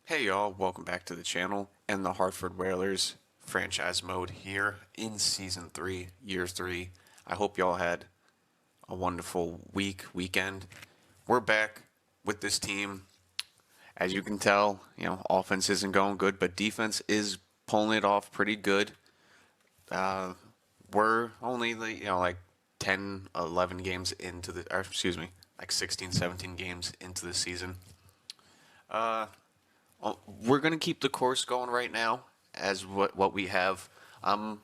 Hey y'all, welcome back to the channel and the Hartford Whalers franchise mode here in Season 3, Year 3. I hope y'all had a wonderful weekend. We're back with this team. As you can tell, offense isn't going good, but defense is pulling it off pretty good. Uh, we're only, like 10, 11 games into the, or excuse me, like 16, 17 games into the season. We're gonna keep the course going right now as what we have. I'm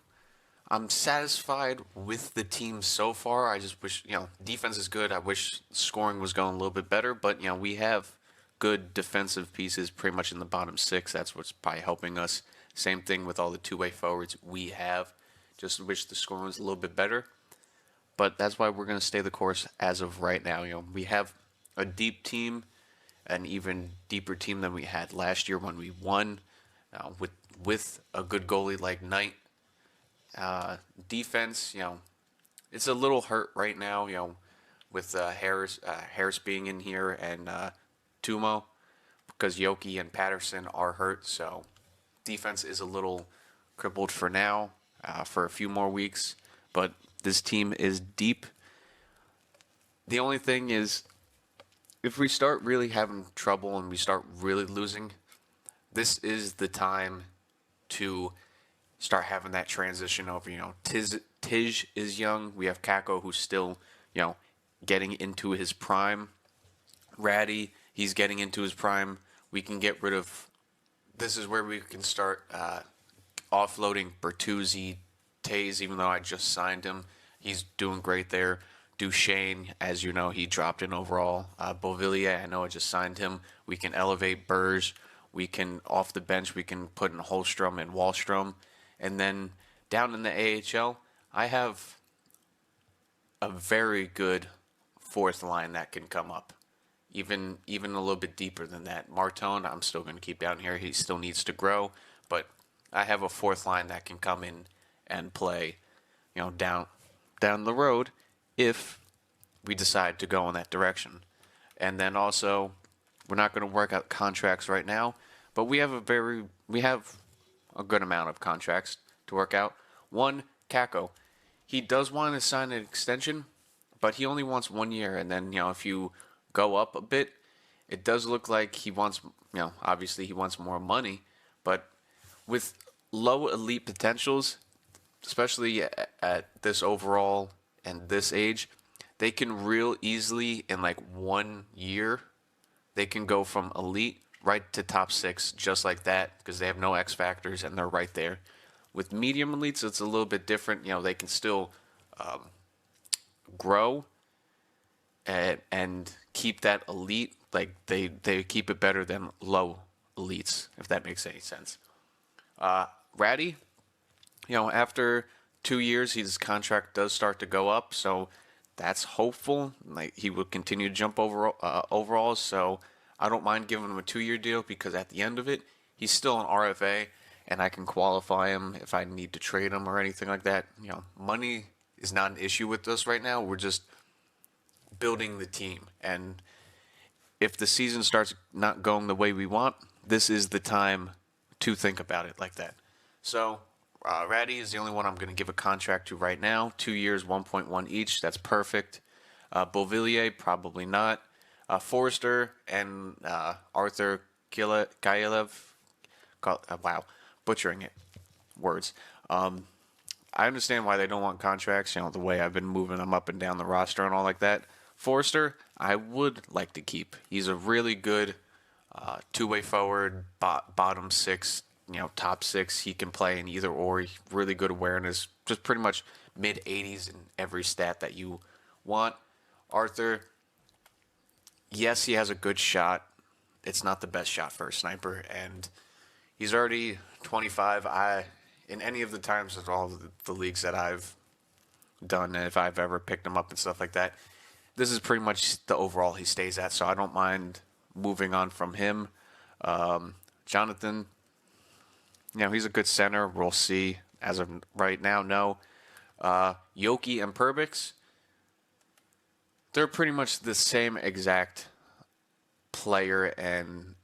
satisfied with the team so far. I just wish defense is good. I wish scoring was going a little bit better, but we have good defensive pieces pretty much in the bottom six. That's what's probably helping us. Same thing with all the two-way forwards we have. Just wish the scoring was a little bit better, but that's why we're gonna stay the course as of right now. We have a deep team, an even deeper team than we had last year when we won, with a good goalie like Knight. Defense, it's a little hurt right now, with Harris being in here and Tumo, because Yoki and Patterson are hurt. So defense is a little crippled for now, for a few more weeks. But this team is deep. The only thing is, if we start really having trouble and we start really losing, this is the time to start having that transition over. Tij is young. We have Kako, who's still, getting into his prime. Ratty, he's getting into his prime. We can get rid of. This is where we can start offloading Bertuzzi, Taze, even though I just signed him. He's doing great there. Duchesne, as you know, he dropped in overall. Beauvillier, I know I just signed him. We can elevate Burge. We can, off the bench, we can put in Holstrom and Wallstrom. And then down in the AHL, I have a very good fourth line that can come up. Even a little bit deeper than that. Martone, I'm still going to keep down here. He still needs to grow. But I have a fourth line that can come in and play, down the road, if we decide to go in that direction. And then also, we're not going to work out contracts right now, but we have a good amount of contracts to work out. One, Kako. He does want to sign an extension, but he only wants 1 year. And then, if you go up a bit, it does look like he wants, obviously he wants more money, but with low elite potentials, especially at this overall and this age, they can real easily, in like 1 year, they can go from elite right to top six just like that, because they have no X factors and they're right there. With medium elites, it's a little bit different. They can still grow and keep that elite. Like they keep it better than low elites, if that makes any sense. Ratty, after 2 years, his contract does start to go up, so that's hopeful. Like, he will continue to jump overall, so I don't mind giving him a 2-year deal, because at the end of it, he's still an RFA, and I can qualify him if I need to trade him or anything like that. Money is not an issue with us right now. We're just building the team, and if the season starts not going the way we want, this is the time to think about it like that. So, Ratty is the only one I'm going to give a contract to right now. 2 years, 1.1 each. That's perfect. Beauvillier, probably not. Forrester and Arthur Kailev. Wow, butchering it. Words. I understand why they don't want contracts, the way I've been moving them up and down the roster and all like that. Forrester, I would like to keep. He's a really good two-way forward, bottom six, top six. He can play in either or. Really good awareness. Just pretty much mid-80s in every stat that you want. Arthur, yes, he has a good shot. It's not the best shot for a sniper, and he's already 25. In any of the times of all the leagues that I've done, if I've ever picked him up and stuff like that, this is pretty much the overall he stays at, so I don't mind moving on from him. Jonathan, he's a good center. We'll see. As of right now, no. Yoki and Perbix, they're pretty much the same exact player and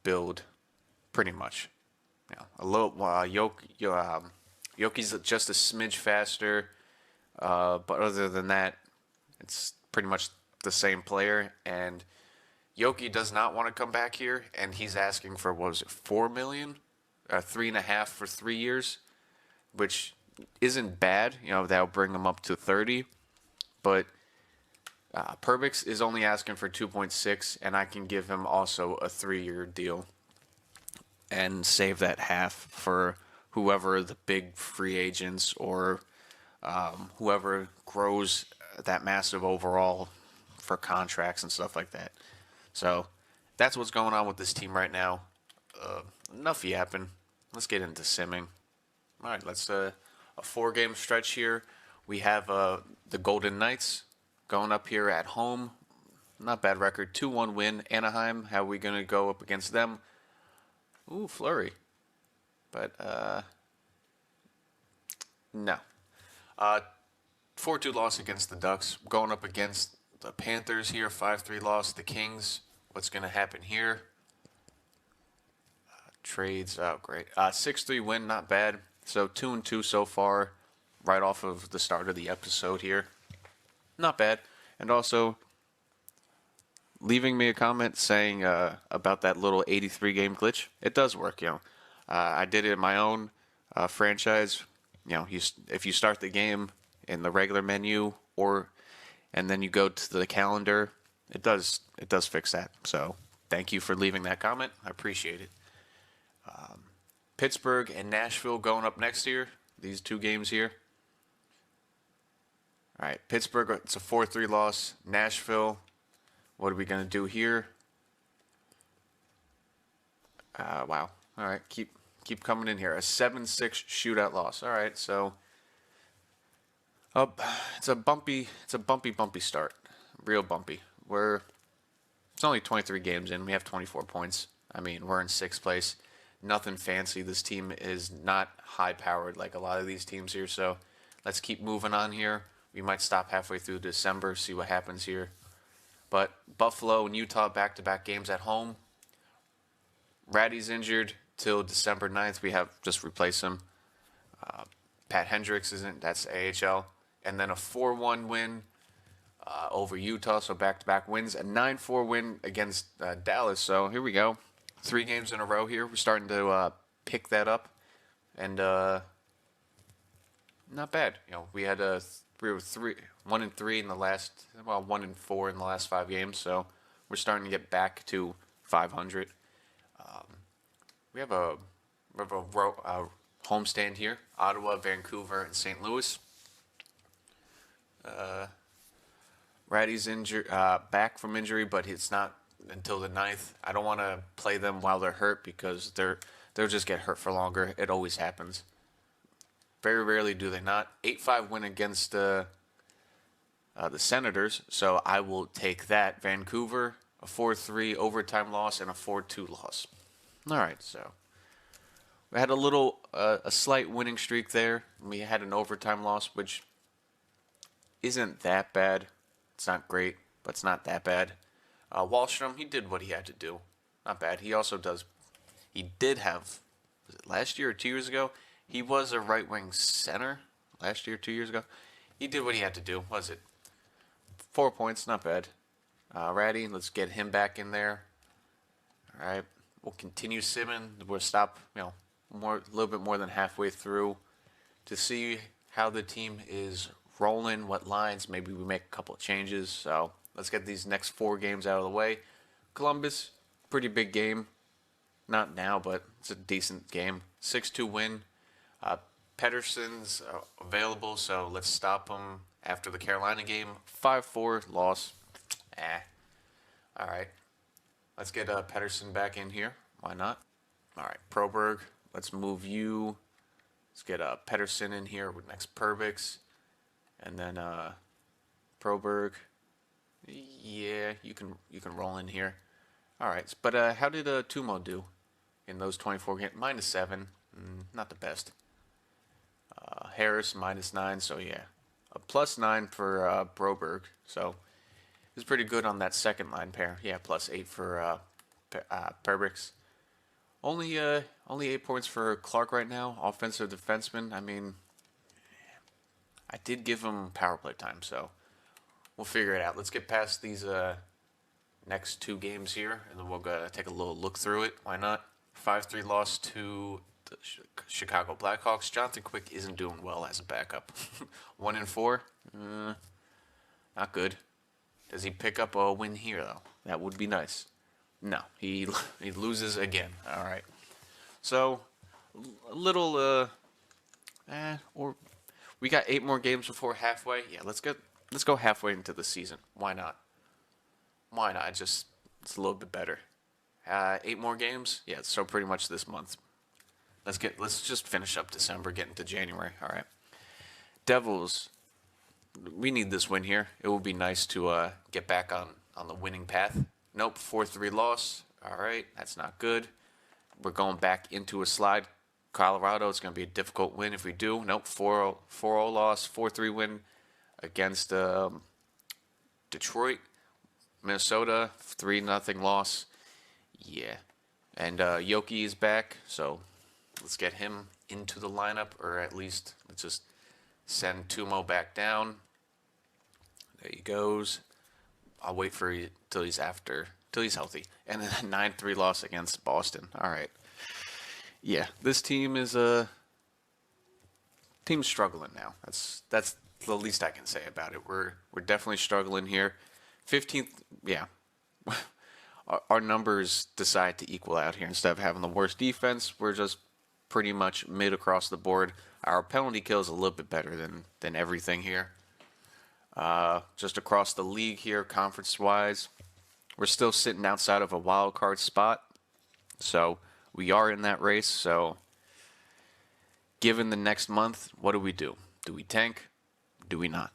build pretty much. A little Yoki's just a smidge faster, but other than that, it's pretty much the same player. And Yoki does not want to come back here, and he's asking for what was it, 4 million, 3.5 for 3 years, which isn't bad. That'll bring him up to 30, but Perbix is only asking for 2.6, and I can give him also a 3-year deal and save that half for whoever the big free agents or whoever grows that massive overall for contracts and stuff like that. So that's what's going on with this team right now. Enough yapping. Let's get into simming. All right, let's a 4-game stretch here. We have the Golden Knights going up here at home. Not bad record, 2-1 win. Anaheim, how are we going to go up against them? Ooh, Flurry. But, no. 4-2 loss against the Ducks. Going up against the Panthers here, 5-3 loss. The Kings, what's going to happen here? Trades, oh, great. 6-3 win, not bad. So 2-2 so far, right off of the start of the episode here. Not bad. And also, leaving me a comment saying about that little 83-game glitch. It does work, I did it in my own franchise. If you start the game in the regular menu and then you go to the calendar, it does fix that. So thank you for leaving that comment. I appreciate it. Pittsburgh and Nashville going up next year. These 2 games here. All right, Pittsburgh, it's a 4-3 loss. Nashville, what are we going to do here? Wow. All right, keep coming in here. A 7-6 shootout loss. All right, so it's a bumpy start. Real bumpy. It's only 23 games in. We have 24 points. I mean, we're in 6th place. Nothing fancy. This team is not high-powered like a lot of these teams here, so let's keep moving on here. We might stop halfway through December, see what happens here. But Buffalo and Utah back-to-back games at home. Ratty's injured till December 9th. We have just replaced him. Pat Hendricks isn't. That's AHL. And then a 4-1 win over Utah, so back-to-back wins. A 9-4 win against Dallas. So here we go. 3 games in a row here. We're starting to pick that up. And not bad. We had 1-3 in the last, 1-4 in the last 5 games. So we're starting to get back to 500. We have a homestand here: Ottawa, Vancouver, and St. Louis. Ratty's injured, back from injury, but it's not until the 9th. I don't want to play them while they're hurt because they'll just get hurt for longer. It always happens. Very rarely do they not. 8-5 win against the Senators, so I will take that. Vancouver, a 4-3 overtime loss and a 4-2 loss. All right, so we had a slight winning streak there. We had an overtime loss, which isn't that bad. It's not great, but it's not that bad. Wallstrom, he did what he had to do. Not bad. He did have, was it last year or 2 years ago? He was a right-wing center last year, 2 years ago. He did what he had to do. Was it 4 points? Not bad. Ratty, let's get him back in there. All right. We'll continue simming. We'll stop, a little bit more than halfway through to see how the team is rolling, what lines. Maybe we make a couple of changes. So let's get these next 4 games out of the way. Columbus, pretty big game. Not now, but it's a decent game. 6-2 win. Pedersen's available, so let's stop him after the Carolina game. 5-4 loss. All right. Let's get Pedersen back in here. Why not? All right, Proberg. Let's move you. Let's get Pedersen in here with next Perbix. And then Proberg. Yeah, you can roll in here. All right, but how did Tumo do in those 24 games? -7. Not the best. Harris, -9, so yeah. A +9 for Broberg, so it was pretty good on that second line pair. Yeah, +8 for Perbix. Only 8 points for Clark right now. Offensive defenseman. I mean, I did give him power play time, so we'll figure it out. Let's get past these next two games here, and then we'll go take a little look through it. Why not? 5-3 loss to the Chicago Blackhawks. Jonathan Quick isn't doing well as a backup. 1-4, not good. Does he pick up a win here though? That would be nice. No, he loses again. All right. So a little or we got 8 more games before halfway. Yeah, let's go halfway into the season. Why not? Why not? It's a little bit better. 8 more games. Yeah, so pretty much this month. Let's just finish up December, get into January. All right. Devils. We need this win here. It will be nice to get back on the winning path. Nope, 4-3 loss. All right, that's not good. We're going back into a slide. Colorado, it's going to be a difficult win if we do. Nope, 4-0 loss, 4-3 win against Detroit. Minnesota, 3-0 loss. Yeah. And Yoki is back, so let's get him into the lineup, or at least let's just send Tumo back down. There he goes. I'll wait for you till he's healthy. And then a 9-3 loss against Boston. All right. Yeah, this team is team's struggling now. That's the least I can say about it. We're definitely struggling here. 15th, yeah. Our numbers decide to equal out here. Instead of having the worst defense, we're just pretty much mid across the board. Our penalty kill is a little bit better than everything here. Just across the league here, conference-wise, we're still sitting outside of a wild card spot. So we are in that race. So given the next month, what do? Do we tank? Do we not?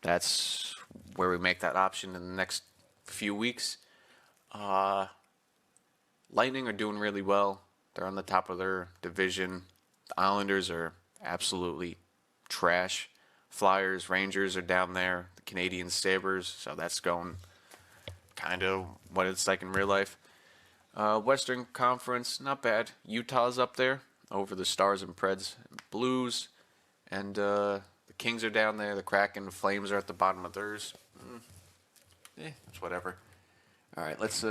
That's where we make that option in the next few weeks. Lightning are doing really well. They're on the top of their division. The Islanders are absolutely trash. Flyers, Rangers are down there. The Canadian Sabres, so that's going kind of what it's like in real life. Western Conference, not bad. Utah's up there over the Stars and Preds and Blues. And the Kings are down there. The Kraken, Flames are at the bottom of theirs. It's whatever. All right, let's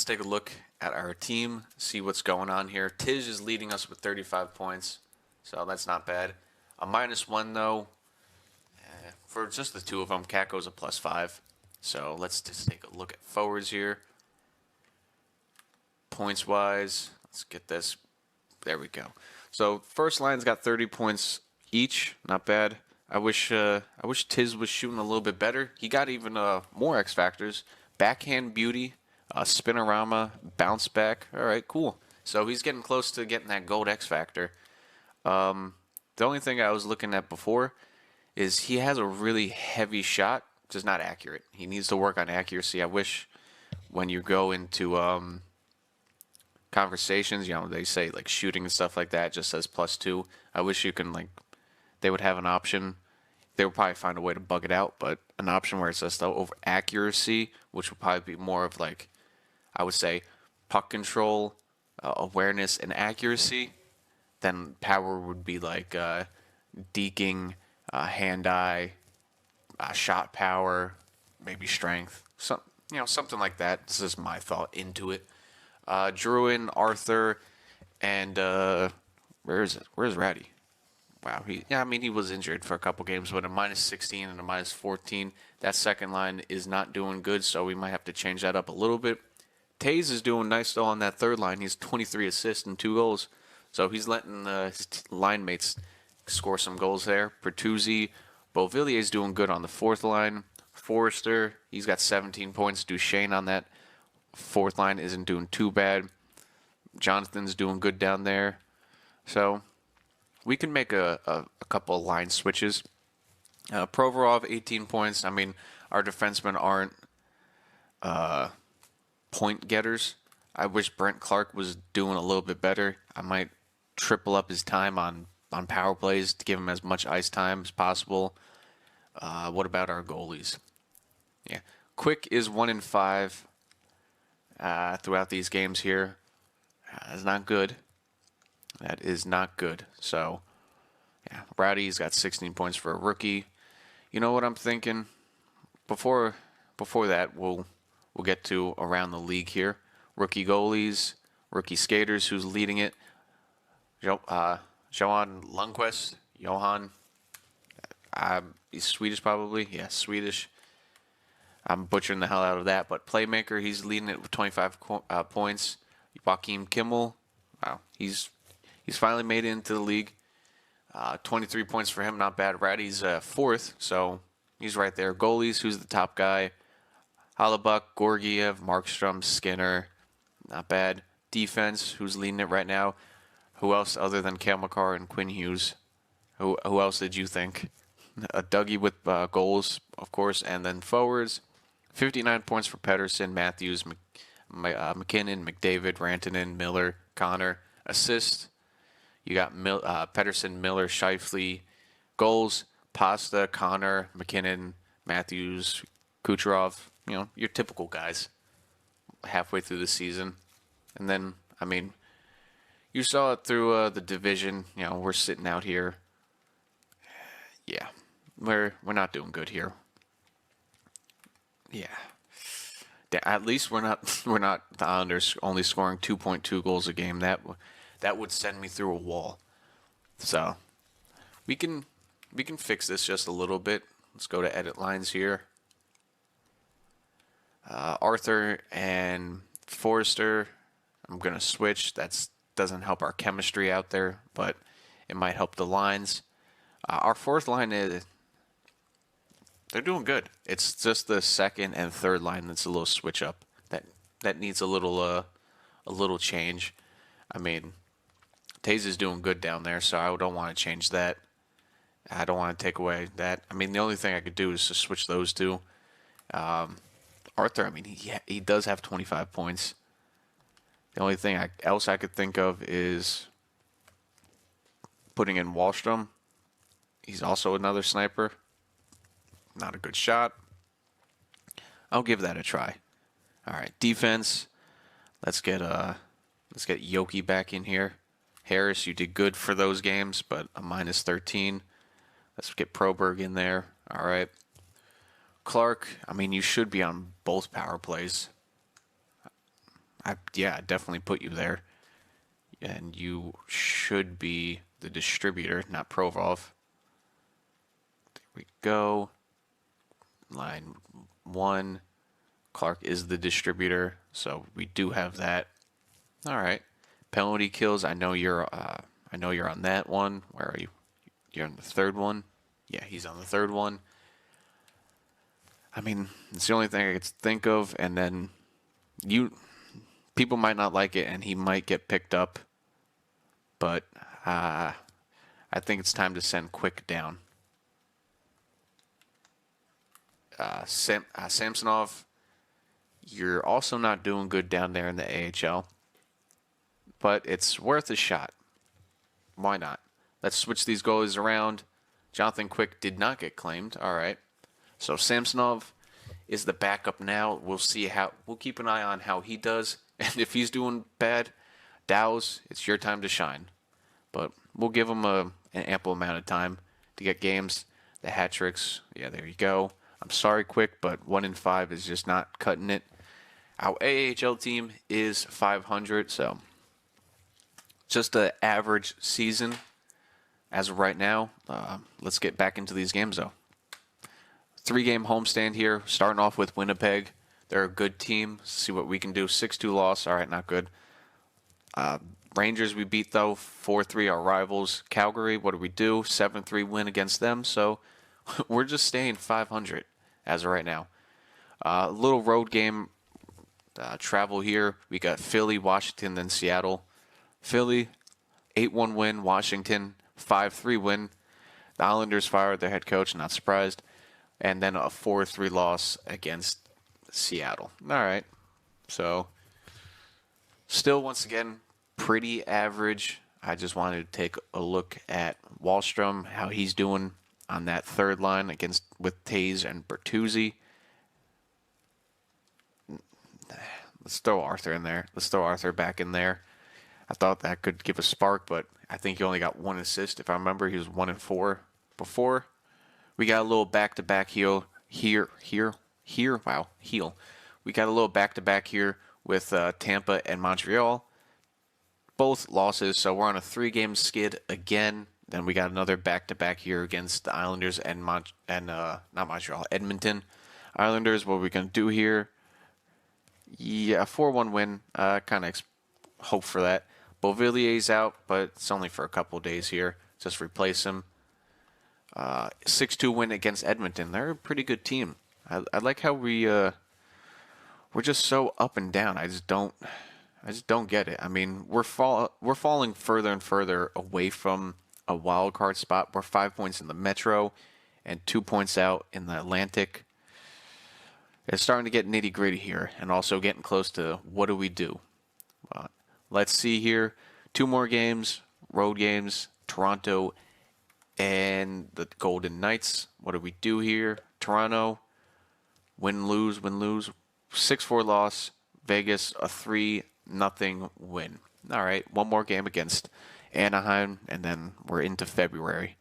take a look at our team, see what's going on here. Tiz is leading us with 35 points, so that's not bad. A -1, though, for just the two of them. Kako's a +5. So let's just take a look at forwards here. Points-wise, let's get this. There we go. So first line's got 30 points each. Not bad. I wish Tiz was shooting a little bit better. He got even more X factors. Backhand beauty, spinorama, bounce back. All right, cool. So he's getting close to getting that gold X factor. The only thing I was looking at before is he has a really heavy shot, just not accurate. He needs to work on accuracy. I wish when you go into conversations, they say like shooting and stuff like that just says +2. I wish you can they would have an option. They would probably find a way to bug it out, but an option where it says over accuracy, which would probably be more of I would say puck control, awareness, and accuracy. Then power would be deking, hand-eye, shot power, maybe strength, something like that. This is my thought into it. Druin, Arthur, and where's Ratty? Wow, he was injured for a couple games, but a -16 and a -14. That second line is not doing good, so we might have to change that up a little bit. Taze is doing nice though on that third line. He's 23 assists and 2 goals. So he's letting his line mates score some goals there. Pertuzzi, Beauvillier's doing good on the fourth line. Forrester, he's got 17 points. Duchesne on that fourth line isn't doing too bad. Jonathan's doing good down there. So we can make a couple line switches. Provorov, 18 points. I mean, our defensemen aren't point getters. I wish Brent Clark was doing a little bit better. I might triple up his time on power plays to give him as much ice time as possible. What about our goalies? Yeah, Quick is 1-5 throughout these games here. That's not good. That is not good. So, yeah, Rowdy's got 16 points for a rookie. You know what I'm thinking? Before before that, we'll get to around the league here. Rookie goalies, rookie skaters, who's leading it? Johan Lundqvist. Johan. He's Swedish probably. Yeah, Swedish. I'm butchering the hell out of that, but playmaker, he's leading it with 25 points. Joakim Kimmel. Wow, he's finally made it into the league. 23 points for him, not bad. Rowdy's fourth, so he's right there. Goalies, who's the top guy? Halabuck, Gorgiev, Markstrom, Skinner, not bad. Defense, who's leading it right now? Who else other than Cale Makar and Quinn Hughes? Who else did you think? Dougie with goals, of course, and then forwards. 59 points for Pedersen, Matthews, McKinnon, McDavid, Rantanen, Miller, Connor. Assists, you got Pedersen, Miller, Scheifele. Goals, Pasta, Connor, McKinnon, Matthews, Kucherov. You know, your typical guys halfway through the season. And then, I mean, you saw it through the division. You know, we're sitting out here. Yeah, we're not doing good here. Yeah. At least we're not the Islanders only scoring 2.2 goals a game. That would send me through a wall. So we can fix this just a little bit. Let's go to edit lines here. Arthur and Forrester, I'm gonna switch. That doesn't help our chemistry out there, but it might help the lines. Our fourth line they're doing good. It's just the second and third line that's a little switch up. That needs a little change. I mean, Taze is doing good down there, so I don't want to change that. I don't want to take away that. I mean, the only thing I could do is to switch those two. Arthur, I mean, he does have 25 points. The only thing else I could think of is putting in Wahlstrom. He's also another sniper. Not a good shot. I'll give that a try. All right, defense. Let's get Yoki back in here. Harris, you did good for those games, but a minus 13. Let's get Proberg in there. All right. Clark, I mean, you should be on both power plays. I definitely put you there. And you should be the distributor, not Provorov. There we go. Line 1. Clark is the distributor, so we do have that. All right. Penalty kills. I know you're on that one. Where are you? You're on the third one. Yeah, he's on the third one. I mean, it's the only thing I could think of, and then people might not like it, and he might get picked up, but I think it's time to send Quick down. Samsonov, you're also not doing good down there in the AHL, but it's worth a shot. Why not? Let's switch these goalies around. Jonathan Quick did not get claimed. All right. So Samsonov is the backup now. We'll keep an eye on how he does. And if he's doing bad, Dows, it's your time to shine. But we'll give him an ample amount of time to get games. The hat tricks, yeah, there you go. I'm sorry, Quick, but 1 in 5 is just not cutting it. Our AHL team is 500, so just an average season as of right now. Let's get back into these games, though. 3-game homestand here, starting off with Winnipeg. They're a good team. See what we can do. 6-2 loss. All right, not good. Rangers we beat, though. 4-3, our rivals. Calgary, what do we do? 7-3 win against them. So we're just staying 500 as of right now. Little road game travel here. We got Philly, Washington, then Seattle. Philly, 8-1 win. Washington, 5-3 win. The Islanders fired their head coach, not surprised. And then a 4-3 loss against Seattle. All right. So, still, once again, pretty average. I just wanted to take a look at Wahlstrom, how he's doing on that third line with Taze and Bertuzzi. Let's throw Arthur in there. Let's throw Arthur back in there. I thought that could give a spark, but I think he only got one assist. If I remember, he was 1-4 before. We got a little back-to-back here. Wow, heel. We got a little back-to-back here with Tampa and Montreal. Both losses, so we're on a 3-game skid again. Then we got another back-to-back here against the Islanders and not Montreal, Edmonton. Islanders, what are we gonna do here? Yeah, a 4-1 win. Kind of hope for that. Beauvillier's out, but it's only for a couple days here. Just replace him. 6-2 win against Edmonton. They're a pretty good team. I like how we're just so up and down. I just don't get it. I mean, we're falling further and further away from a wild card spot. We're 5 points in the Metro and 2 points out in the Atlantic. It's starting to get nitty gritty here, and also getting close to what do we do? Let's see here. 2 more games, road games, Toronto and the Golden Knights. What do we do here? Toronto, win, lose, win, lose. 6-4 loss. Vegas, a 3-0 win. All right, one more game against Anaheim, and then we're into February.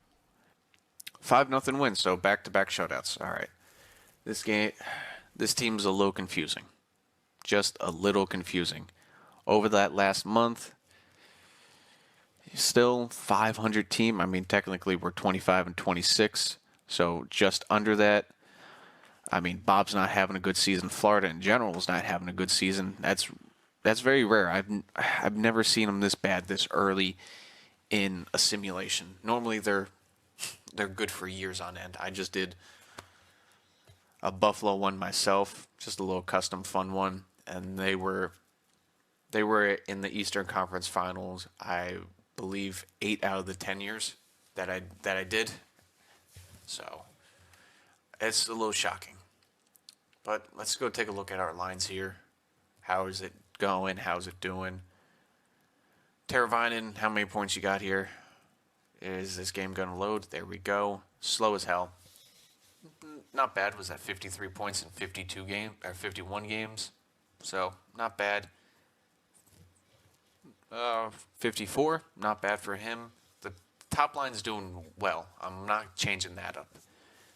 5-0 win, so back-to-back shutouts. All right. This team's a little confusing. Just a little confusing. Over that last month, still 500 team. I mean, technically we're 25-26, so just under that. I mean, Bob's not having a good season. Florida in general is not having a good season. That's very rare. I've never seen them this bad this early in a simulation. Normally they're good for years on end. I just did a Buffalo one myself, just a little custom fun one, and they were in the Eastern Conference Finals. I believe 8 out of the 10 years that I did. So it's a little shocking. But let's go take a look at our lines here. How is it going? How's it doing? Teravainen, how many points you got here? Is this game going to load? There we go. Slow as hell. Not bad. Was that 53 points in 51 games? So not bad. 54, not bad for him. The top line's doing well. I'm not changing that up.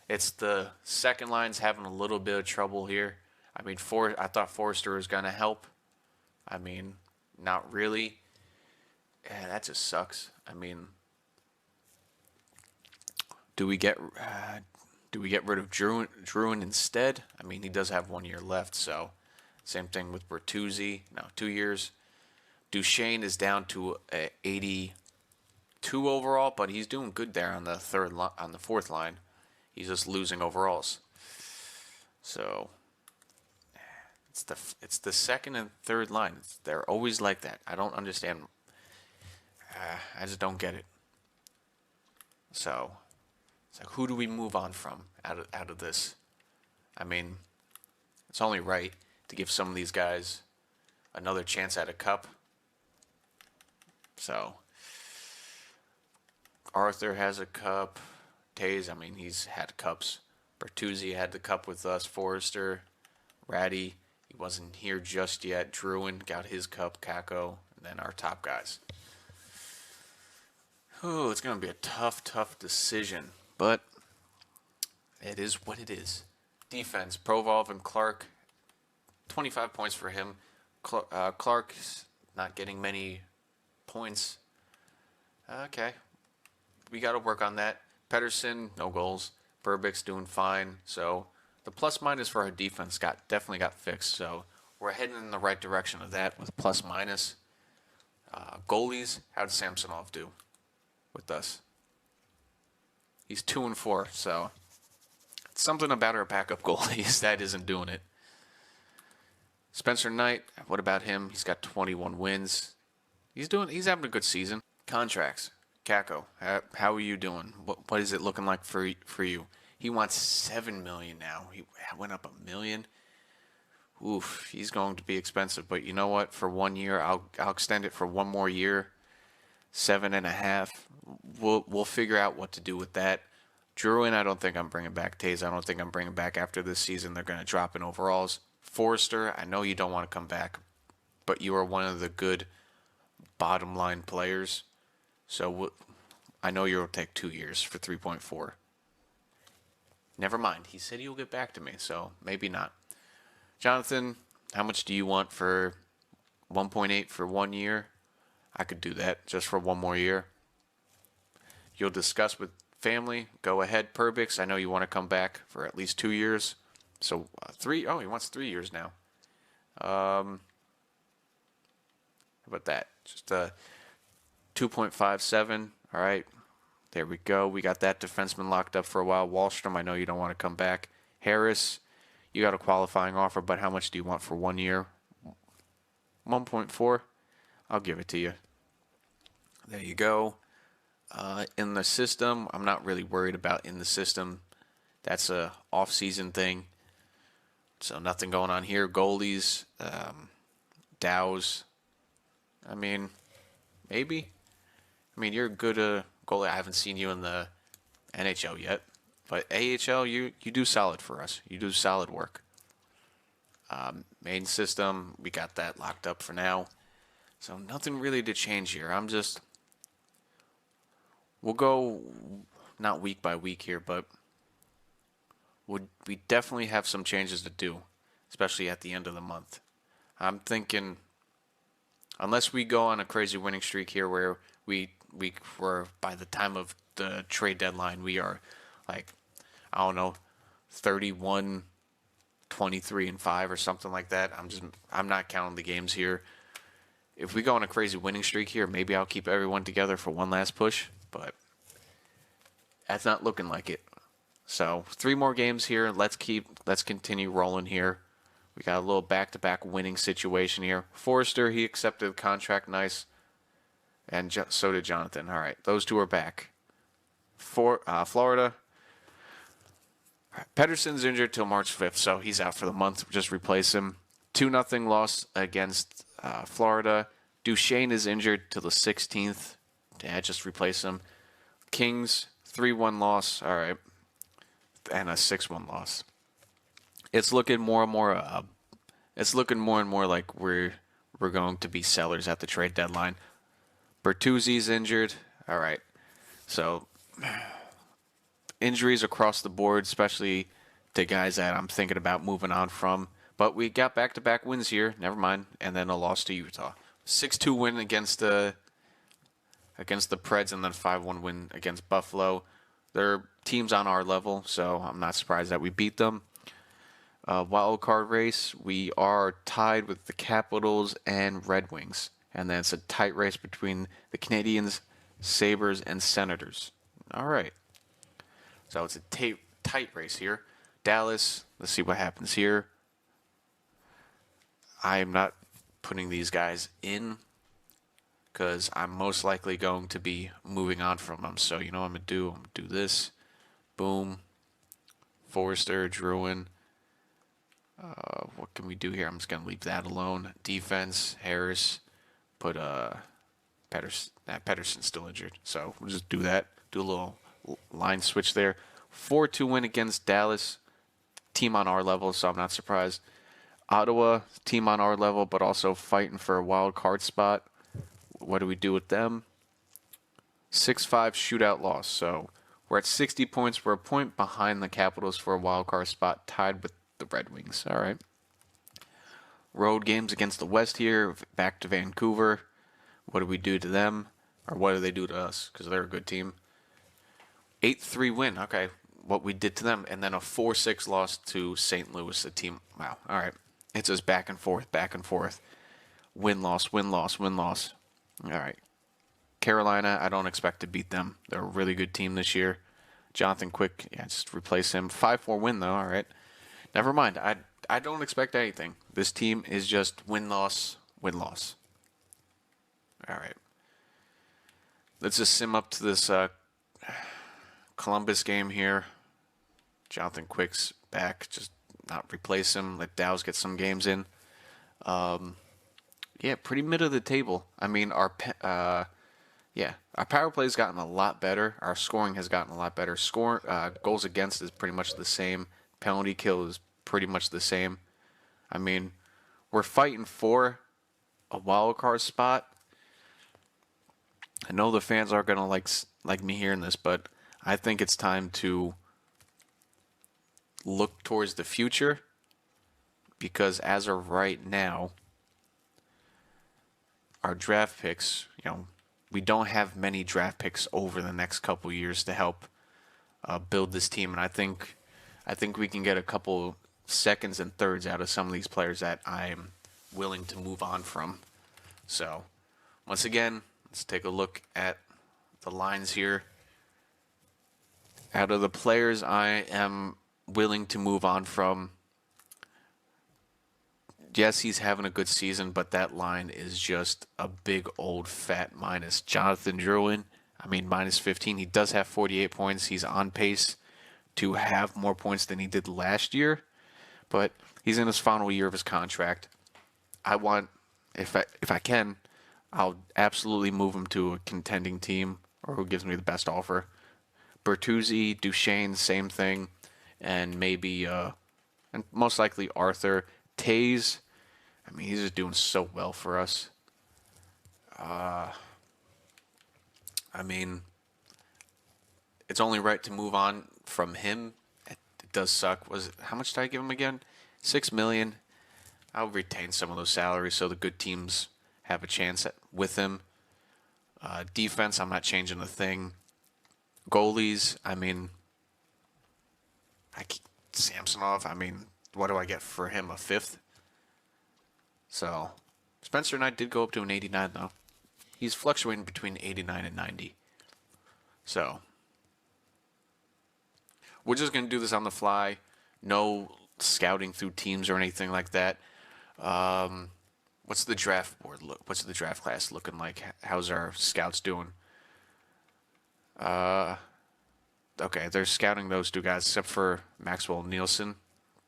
It's the second line's having a little bit of trouble here. I mean, I thought Forrester was going to help. I mean, not really. Yeah, that just sucks. I mean, do we get rid of Druin instead? I mean, he does have 1 year left, so same thing with Bertuzzi. No, 2 years. Duchesne is down to 82 overall, but he's doing good there on the fourth line. He's just losing overalls. So it's the second and third line. They're always like that. I don't understand. I just don't get it. So it's like, who do we move on from out of this? I mean, it's only right to give some of these guys another chance at a cup. So Arthur has a cup. Taze, I mean, he's had cups. Bertuzzi had the cup with us. Forrester, Ratty, he wasn't here just yet. Druin got his cup. Kako, and then our top guys. Oh, it's going to be a tough decision, but it is what it is. Defense, Provolv and Clark, 25 points for him. Clark's not getting many points. Okay, we got to work on that. Pedersen, no goals. Burbick's doing fine. So the plus minus for our defense definitely got fixed. So we're heading in the right direction of that with plus minus. Goalies, how did Samsonov do with us? He's 2-4. So it's something about our backup goalies that isn't doing it. Spencer Knight, what about him? He's got 21 wins. He's having a good season. Contracts. Kako, how are you doing? What is it looking like for you? He wants $7 million now. He went up $1 million. Oof, he's going to be expensive. But you know what? For 1 year, I'll extend it for 1 more year. 7.5. We'll figure out what to do with that. Druin, I don't think I'm bringing back. Taze, I don't think I'm bringing back after this season. They're going to drop in overalls. Forrester, I know you don't want to come back, but you are one of the good bottom line players. So I know you'll take 2 years for 3.4. Never mind. He said he'll get back to me, so maybe not. Jonathan, how much do you want for 1.8 for 1 year? I could do that just for 1 more year. You'll discuss with family. Go ahead, Perbix. I know you want to come back for at least 2 years. So 3. Oh, he wants 3 years now. How about that? Just 2.57. All right. There we go. We got that defenseman locked up for a while. Wallstrom, I know you don't want to come back. Harris, you got a qualifying offer, but how much do you want for 1 year? 1.4. I'll give it to you. There you go. In the system, I'm not really worried about in the system. That's a off-season thing. So nothing going on here. Goalies, Dows. I mean, maybe. I mean, you're a good goalie. I haven't seen you in the NHL yet. But AHL, you do solid for us. You do solid work. Main system, we got that locked up for now. So nothing really to change here. We'll go not week by week here, but we definitely have some changes to do, especially at the end of the month. I'm thinking, unless we go on a crazy winning streak here where we were, by the time of the trade deadline, we are like, I don't know, 31, 23, and 5 or something like that. I'm not counting the games here. If we go on a crazy winning streak here, maybe I'll keep everyone together for one last push, but that's not looking like it. So 3 more games here. Let's continue rolling here. We got a little back-to-back winning situation here. Forrester, he accepted the contract, nice, and so did Jonathan. All right, those 2 are back. Florida. Pedersen's injured till March 5th, so he's out for the month. Just replace him. 2-0 loss against Florida. Duchesne is injured till the 16th. Yeah, just replace him. Kings, 3-1 loss. All right. And a 6-1 loss. It's looking more and more. It's looking more and more like we're going to be sellers at the trade deadline. Bertuzzi's injured. All right. So injuries across the board, especially to guys that I'm thinking about moving on from. But we got back-to-back wins here. Never mind. And then a loss to Utah. 6-2 win against the Preds, and then 5-1 win against Buffalo. They're teams on our level, so I'm not surprised that we beat them. Wild card race, we are tied with the Capitals and Red Wings. And then it's a tight race between the Canadiens, Sabres, and Senators. All right. So it's a tight race here. Dallas, let's see what happens here. I am not putting these guys in because I'm most likely going to be moving on from them. So you know what I'm going to do? I'm going to do this. Boom. Forrester, Druin. What can we do here? I'm just going to leave that alone. Defense, Harris. Put Pedersen. Pedersen's still injured. So we'll just do that. Do a little line switch there. 4-2 win against Dallas. Team on our level, so I'm not surprised. Ottawa, team on our level, but also fighting for a wild card spot. What do we do with them? 6-5 shootout loss. So we're at 60 points. We're a point behind the Capitals for a wild card spot, tied with the Red Wings. All right. Road games against the West here. Back to Vancouver. What do we do to them? Or what do they do to us? Because they're a good team. 8-3 win. Okay. What we did to them. And then a 4-6 loss to St. Louis, the team. Wow. All right. It's just back and forth, back and forth. Win-loss, win-loss, win-loss. All right. Carolina, I don't expect to beat them. They're a really good team this year. Jonathan Quick, yeah, just replace him. 5-4 win, though. All right. Never mind. I don't expect anything. This team is just win-loss, win-loss. All right. Let's just sim up to this Columbus game here. Jonathan Quick's back. Just not replace him. Let Dows get some games in. Yeah, pretty mid of the table. I mean, our power play has gotten a lot better. Our scoring has gotten a lot better. Goals against is pretty much the same. Penalty kill is pretty much the same. I mean, we're fighting for a wild card spot. I know the fans are gonna like me hearing this, but I think it's time to look towards the future because as of right now, our draft picks, we don't have many draft picks over the next couple years to help build this team, and I think we can get a couple seconds and thirds out of some of these players that I'm willing to move on from. So, once again, let's take a look at the lines here. Out of the players I am willing to move on from, yes, he's having a good season, but that line is just a big old fat minus. Jonathan Drouin, minus 15. He does have 48 points. He's on pace to have more points than he did last year, but he's in his final year of his contract. I want, if I can, I'll absolutely move him to a contending team or who gives me the best offer. Bertuzzi, Duchesne, same thing, and maybe, and most likely Arthur. Tays, he's just doing so well for us. I mean, it's only right to move on from him. It does suck. How much did I give him again? $6 million. I'll retain some of those salaries so the good teams have a chance with him. Defense, I'm not changing a thing. Goalies, Samsonov, what do I get for him? A fifth? So, Spencer Knight did go up to an 89, though. He's fluctuating between 89 and 90. So, we're just going to do this on the fly. No scouting through teams or anything like that. What's the draft board look? What's the draft class looking like? How's our scouts doing? Okay, they're scouting those two guys except for Maxwell Nielsen,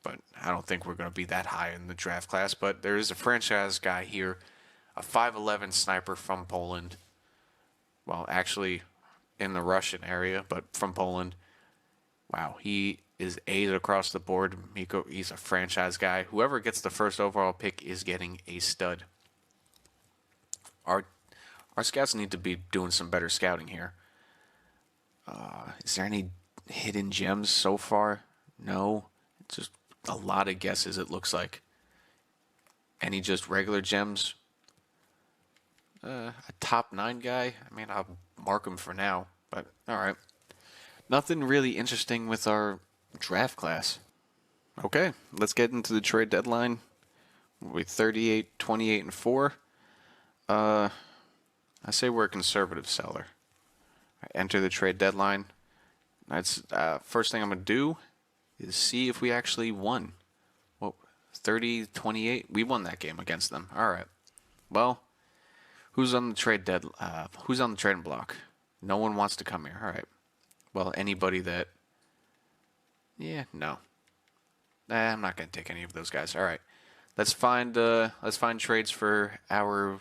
but I don't think we're going to be that high in the draft class. But there is a franchise guy here, a 5'11 sniper from Poland. Well, actually in the Russian area, but from Poland. Wow, he is A's across the board. Miko, he's a franchise guy. Whoever gets the first overall pick is getting a stud. Our scouts need to be doing some better scouting here. Is there any hidden gems so far? No. It's just a lot of guesses, it looks like. Any just regular gems? A top 9 guy? I'll mark him for now, but alright. Nothing really interesting with our draft class. Okay, let's get into the trade deadline. With 38, 28, and 4. I say we're a conservative seller. Enter the trade deadline. That's first thing I'm going to do is see if we actually won. Well, 30-28. We won that game against them. All right. Well, who's on the who's on the trading block? No one wants to come here. All right. Well, anybody that. Yeah, no. I'm not going to take any of those guys. All right. Let's find trades for our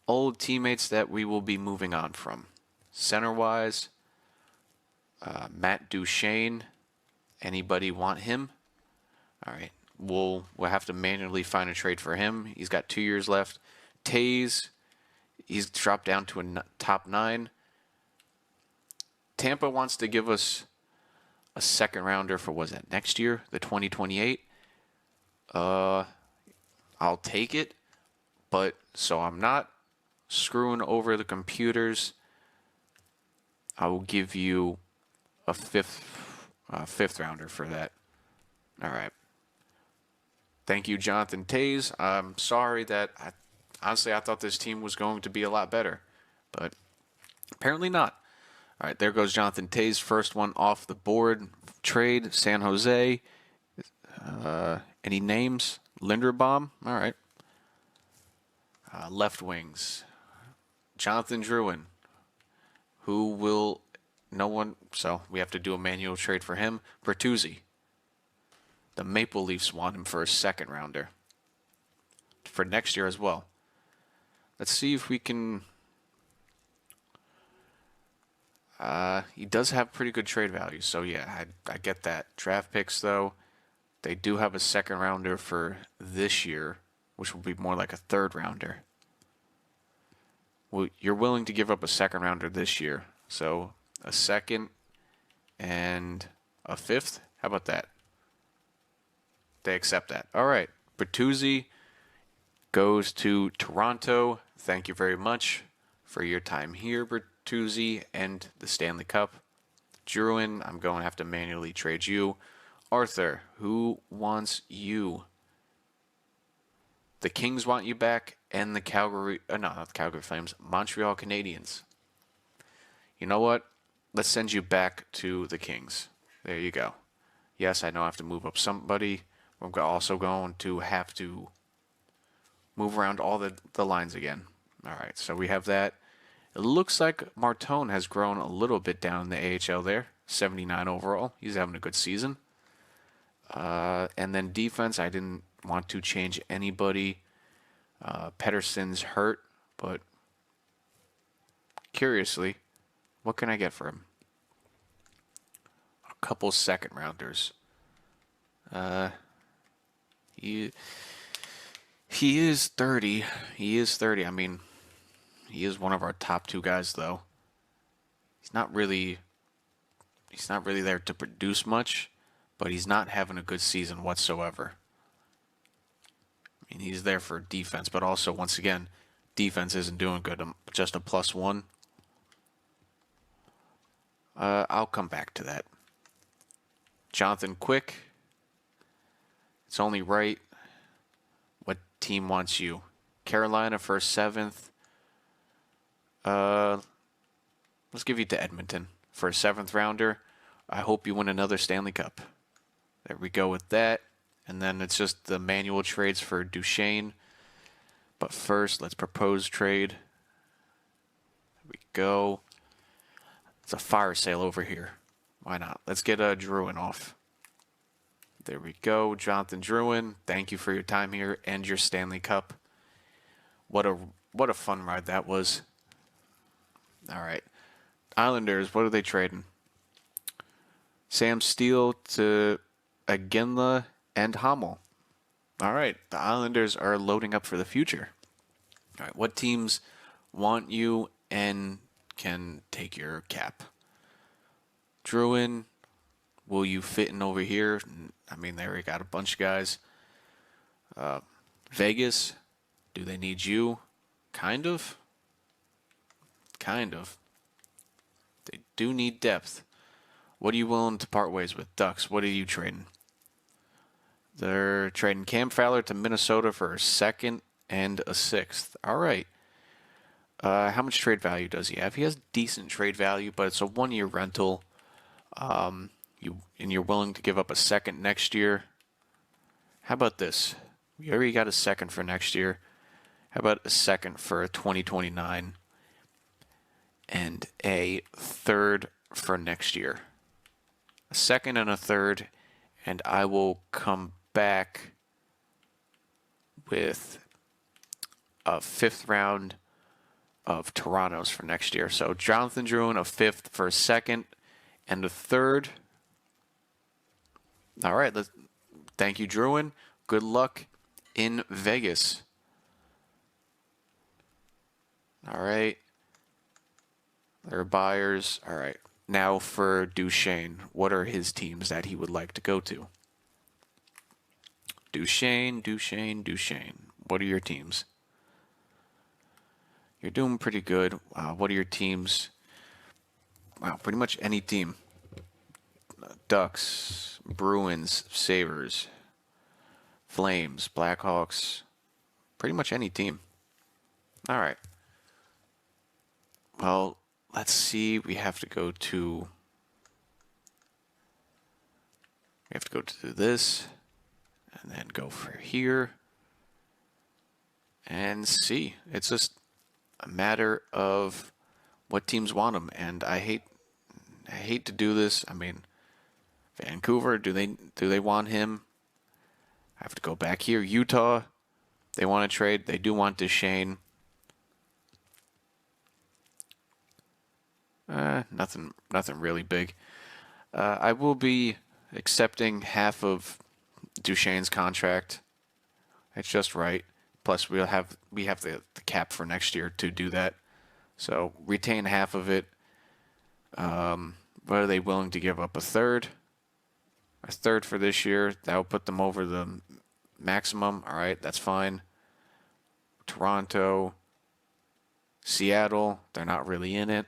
old teammates that we will be moving on from. Center-wise, Matt Duchesne. Anybody want him? All right. We'll have to manually find a trade for him. He's got 2 years left. Tays, he's dropped down to a top 9. Tampa wants to give us a second rounder for, was that next year, the 2028? I'll take it, but so I'm not screwing over the computers. I will give you a fifth rounder for that. All right. Thank you, Jonathan Tays. I'm sorry that honestly I thought this team was going to be a lot better, but apparently not. All right, there goes Jonathan Tays, first one off the board. Trade San Jose. Any names? Linderbaum. All right. Left wings. Jonathan Drouin. No one, so we have to do a manual trade for him. Bertuzzi. The Maple Leafs want him for a second rounder. For next year as well. Let's see if we can. He does have pretty good trade value, so yeah, I get that. Draft picks, though, they do have a second rounder for this year, which will be more like a third rounder. Well, you're willing to give up a second rounder this year. So a second and a fifth. How about that? They accept that. All right. Bertuzzi goes to Toronto. Thank you very much for your time here, Bertuzzi, and the Stanley Cup. Druin, I'm going to have to manually trade you. Arthur, who wants you? The Kings want you back, and the not the Calgary Flames, Montreal Canadiens. You know what? Let's send you back to the Kings. There you go. Yes, I know I have to move up somebody. I'm also going to have to move around all the lines again. All right, so we have that. It looks like Martone has grown a little bit down in the AHL there. 79 overall. He's having a good season. And then defense, I didn't want to change anybody. Pettersson's hurt, but curiously, what can I get for him? A couple second rounders. He is 30. He is 30. I mean, he is one of our top two guys, though. He's not really there to produce much, but he's not having a good season whatsoever. I mean, he's there for defense, but also, once again, defense isn't doing good. Just a +1. I'll come back to that. Jonathan Quick. It's only right. What team wants you? Carolina for 7th. Let's give you to Edmonton for a 7th rounder. I hope you win another Stanley Cup. There we go with that. And then it's just the manual trades for Duchesne. But first, let's propose trade. There we go. It's a fire sale over here. Why not? Let's get Druin off. There we go. Jonathan Druin, thank you for your time here and your Stanley Cup. What a fun ride that was. All right. Islanders, what are they trading? Sam Steele to Aginla and Hamel. All right. The Islanders are loading up for the future. All right. What teams want you and can take your cap? Druin, will you fit in over here? I mean, they already got a bunch of guys. Vegas, do they need you? Kind of. Kind of. They do need depth. What are you willing to part ways with? Ducks, what are you trading? They're trading Cam Fowler to Minnesota for a 2nd and a 6th. All right. How much trade value does he have? He has decent trade value, but it's a 1-year rental. You're willing to give up a 2nd next year. How about this? We already got a 2nd for next year. How about a 2nd for 2029 and a 3rd for next year? A 2nd and a 3rd, and I will come back with a 5th round of Toronto's for next year. So Jonathan Druin, a 5th for a 2nd and a 3rd. All right, thank you, Druin. Good luck in Vegas. All right. There are buyers. All right. Now for Duchesne. What are his teams that he would like to go to? Duchesne. What are your teams? You're doing pretty good. What are your teams? Wow, pretty much any team. Ducks, Bruins, Sabres, Flames, Blackhawks. Pretty much any team. All right. Well, let's see. We have to go to this and then go for here and see. It's just a matter of what teams want him, and I hate to do this. I mean, Vancouver, do they want him? I have to go back here. Utah, they want to trade. They do want Duchesne. Nothing really big. I will be accepting half of Duchesne's contract. It's just right. Plus, we have the cap for next year to do that. So retain half of it. What are they willing to give up? A third? A third for this year. That would put them over the maximum. All right, that's fine. Toronto, Seattle, they're not really in it.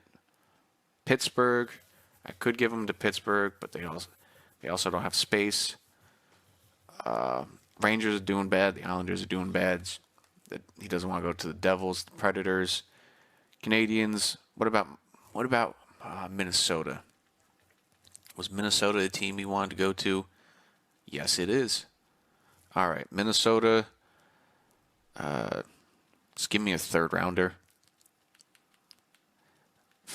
Pittsburgh, I could give them to Pittsburgh, but they also don't have space. Rangers are doing bad. The Islanders are doing bad. He doesn't want to go to the Devils, the Predators, Canadians. What about Minnesota? Was Minnesota the team he wanted to go to? Yes, it is. All right, Minnesota. Just give me a third rounder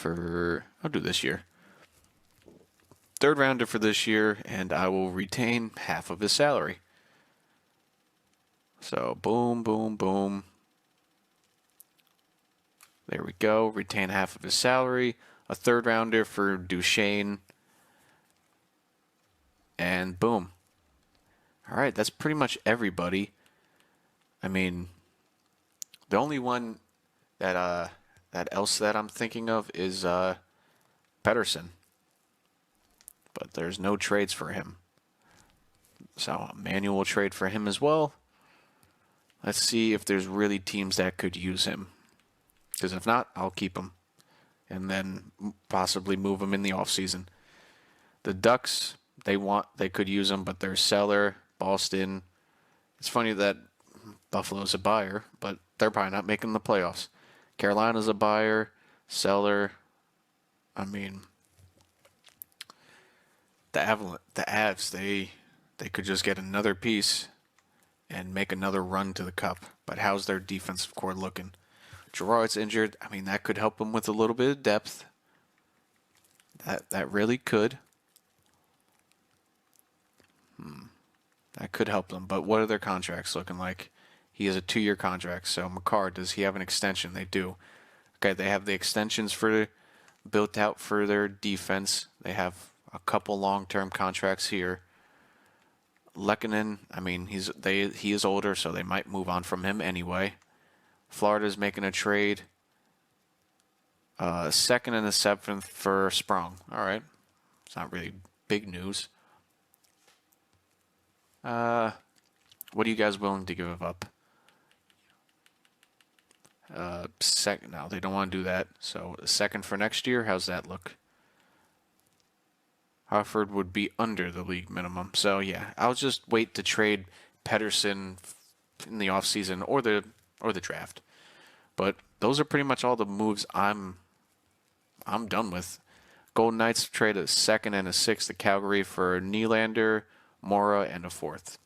I'll do this year. Third rounder for this year, and I will retain half of his salary. So boom, boom, boom. There we go. Retain half of his salary. A third rounder for Duchesne. And boom. All right, that's pretty much everybody. I mean, the only one that else that I'm thinking of is Pedersen. But there's no trades for him. So a manual trade for him as well. Let's see if there's really teams that could use him. Because if not, I'll keep him. And then possibly move him in the offseason. The Ducks, they could use him, but they're seller. Boston. It's funny that Buffalo's a buyer, but they're probably not making the playoffs. Carolina's a buyer. Seller. I mean, the Avs, they could just get another piece and make another run to the cup. But how's their defensive core looking? Gerard's injured. I mean, that could help them with a little bit of depth. That really could. That could help them. But what are their contracts looking like? He has a 2-year contract. So McCarr, does he have an extension? They do. Okay, they have the extensions built out for their defense. They have a couple long-term contracts here. Lehkonen, I mean, he is older, so they might move on from him anyway. Florida's making a trade. Second and a seventh for Sprong. All right. It's not really big news. What are you guys willing to give up? Second. No, they don't want to do that. So a second for next year. How's that look? Hartford would be under the league minimum. So yeah, I'll just wait to trade Pedersen in the offseason or the draft. But those are pretty much all the moves I'm done with. Golden Knights trade a second and a sixth to Calgary for Nylander, Mora, and a fourth.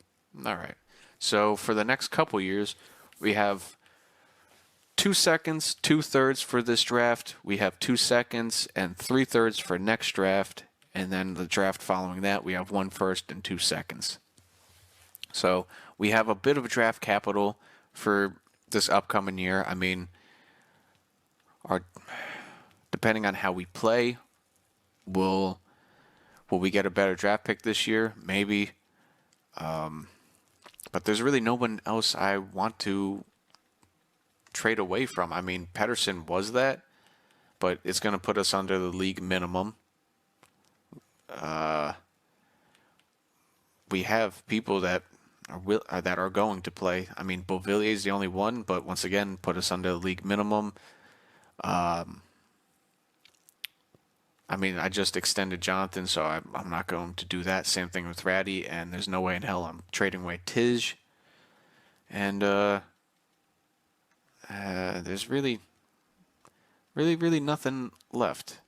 All right. So for the next couple years, we have 2 seconds, 2/3 for this draft. We have 2 seconds and 3/3 for next draft. And then the draft following that, we have 1 first and 2 seconds. So we have a bit of draft capital for this upcoming year. I mean, depending on how we play, will we get a better draft pick this year? Maybe. But there's really no one else I want to trade away from. I mean, Pedersen was that, but it's going to put us under the league minimum. We have people that are going to play. I mean, Beauvillier is the only one, but once again, put us under the league minimum. I mean, I just extended Jonathan, so I'm not going to do that. Same thing with Ratty, and there's no way in hell I'm trading away Tij. And there's really nothing left.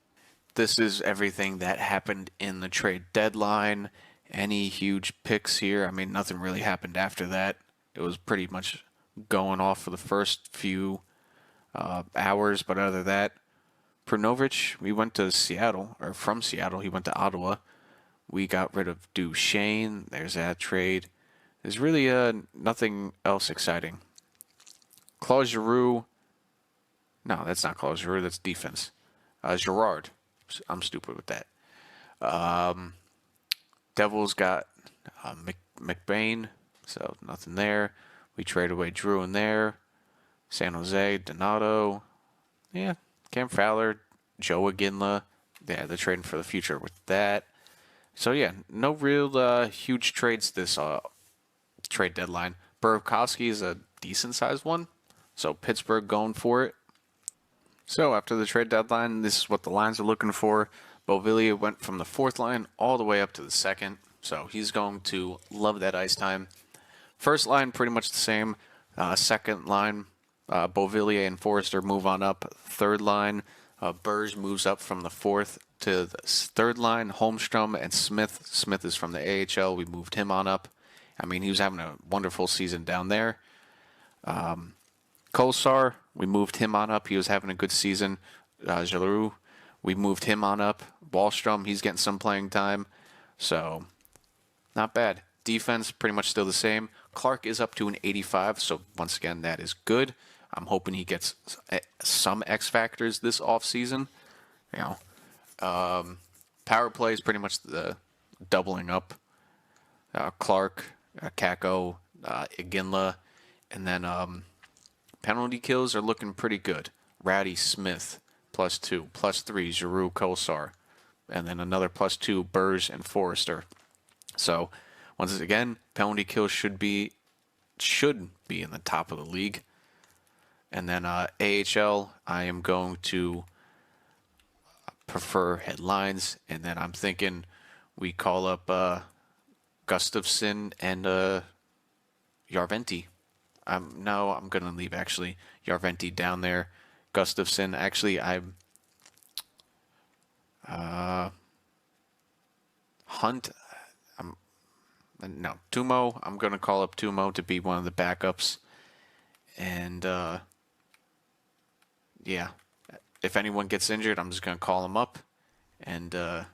This is everything that happened in the trade deadline. Any huge picks here? I mean, nothing really happened after that. It was pretty much going off for the first few hours, but other than that, Pernovich, we went to Seattle, or from Seattle, he went to Ottawa. We got rid of Duchesne. There's that trade. There's really nothing else exciting. Claude Giroux. No, that's not Claude Giroux. That's defense. Girard. I'm stupid with that. Devils got McBain, so nothing there. We trade away Drew in there. San Jose, Donato. Yeah, Cam Fowler, Joe Iginla. Yeah, they're trading for the future with that. So yeah, no real huge trades this trade deadline. Burakovsky is a decent sized one, so Pittsburgh going for it. So after the trade deadline, this is what the lines are looking for. Beauvillier went from the fourth line all the way up to the second, so he's going to love that ice time. First line pretty much the same. Second line, Beauvillier and Forrester move on up. Third line, Burge moves up from the fourth to the third line. Holmstrom and Smith. Smith is from the AHL. We moved him on up. I mean, he was having a wonderful season down there. Kolsar, we moved him on up. He was having a good season. Giroux, we moved him on up. Wallstrom, he's getting some playing time. So, not bad. Defense, pretty much still the same. Clark is up to an 85, so once again, that is good. I'm hoping he gets some X factors this offseason. You know, power play is pretty much the doubling up. Clark, Kako, Iginla, and then penalty kills are looking pretty good. Ratty, Smith, +2, +3, Giroux, Kolsar, and then another +2, Burge and Forrester. So, once again, penalty kills should be in the top of the league. And then AHL, I am going to prefer headlines, and then I'm thinking we call up Gustafsson and Järventie. I'm going to leave actually Järventie down there. Gustafsson, actually, Hunt. Tumo. I'm going to call up Tumo to be one of the backups. And, yeah. If anyone gets injured, I'm just going to call him up. And, I'm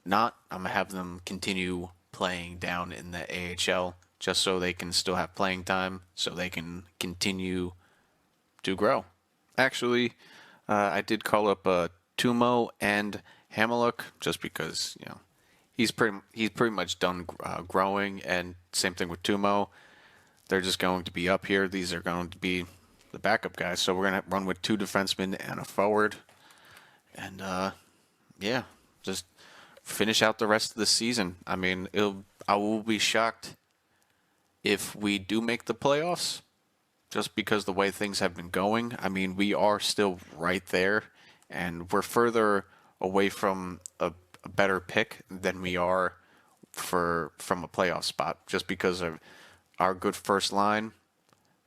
going to have them continue playing down in the AHL just so they can still have playing time, so they can continue to grow. Actually, I did call up Tumo and Hamiluk just because, he's pretty much done growing, and same thing with Tumo. They're just going to be up here. These are going to be the backup guys. So we're going to run with 2 defensemen and a forward. And, yeah, just finish out the rest of the season. I mean, I will be shocked if we do make the playoffs, just because the way things have been going. I mean, we are still right there, and we're further away from a better pick than we are from a playoff spot, just because of our good first line,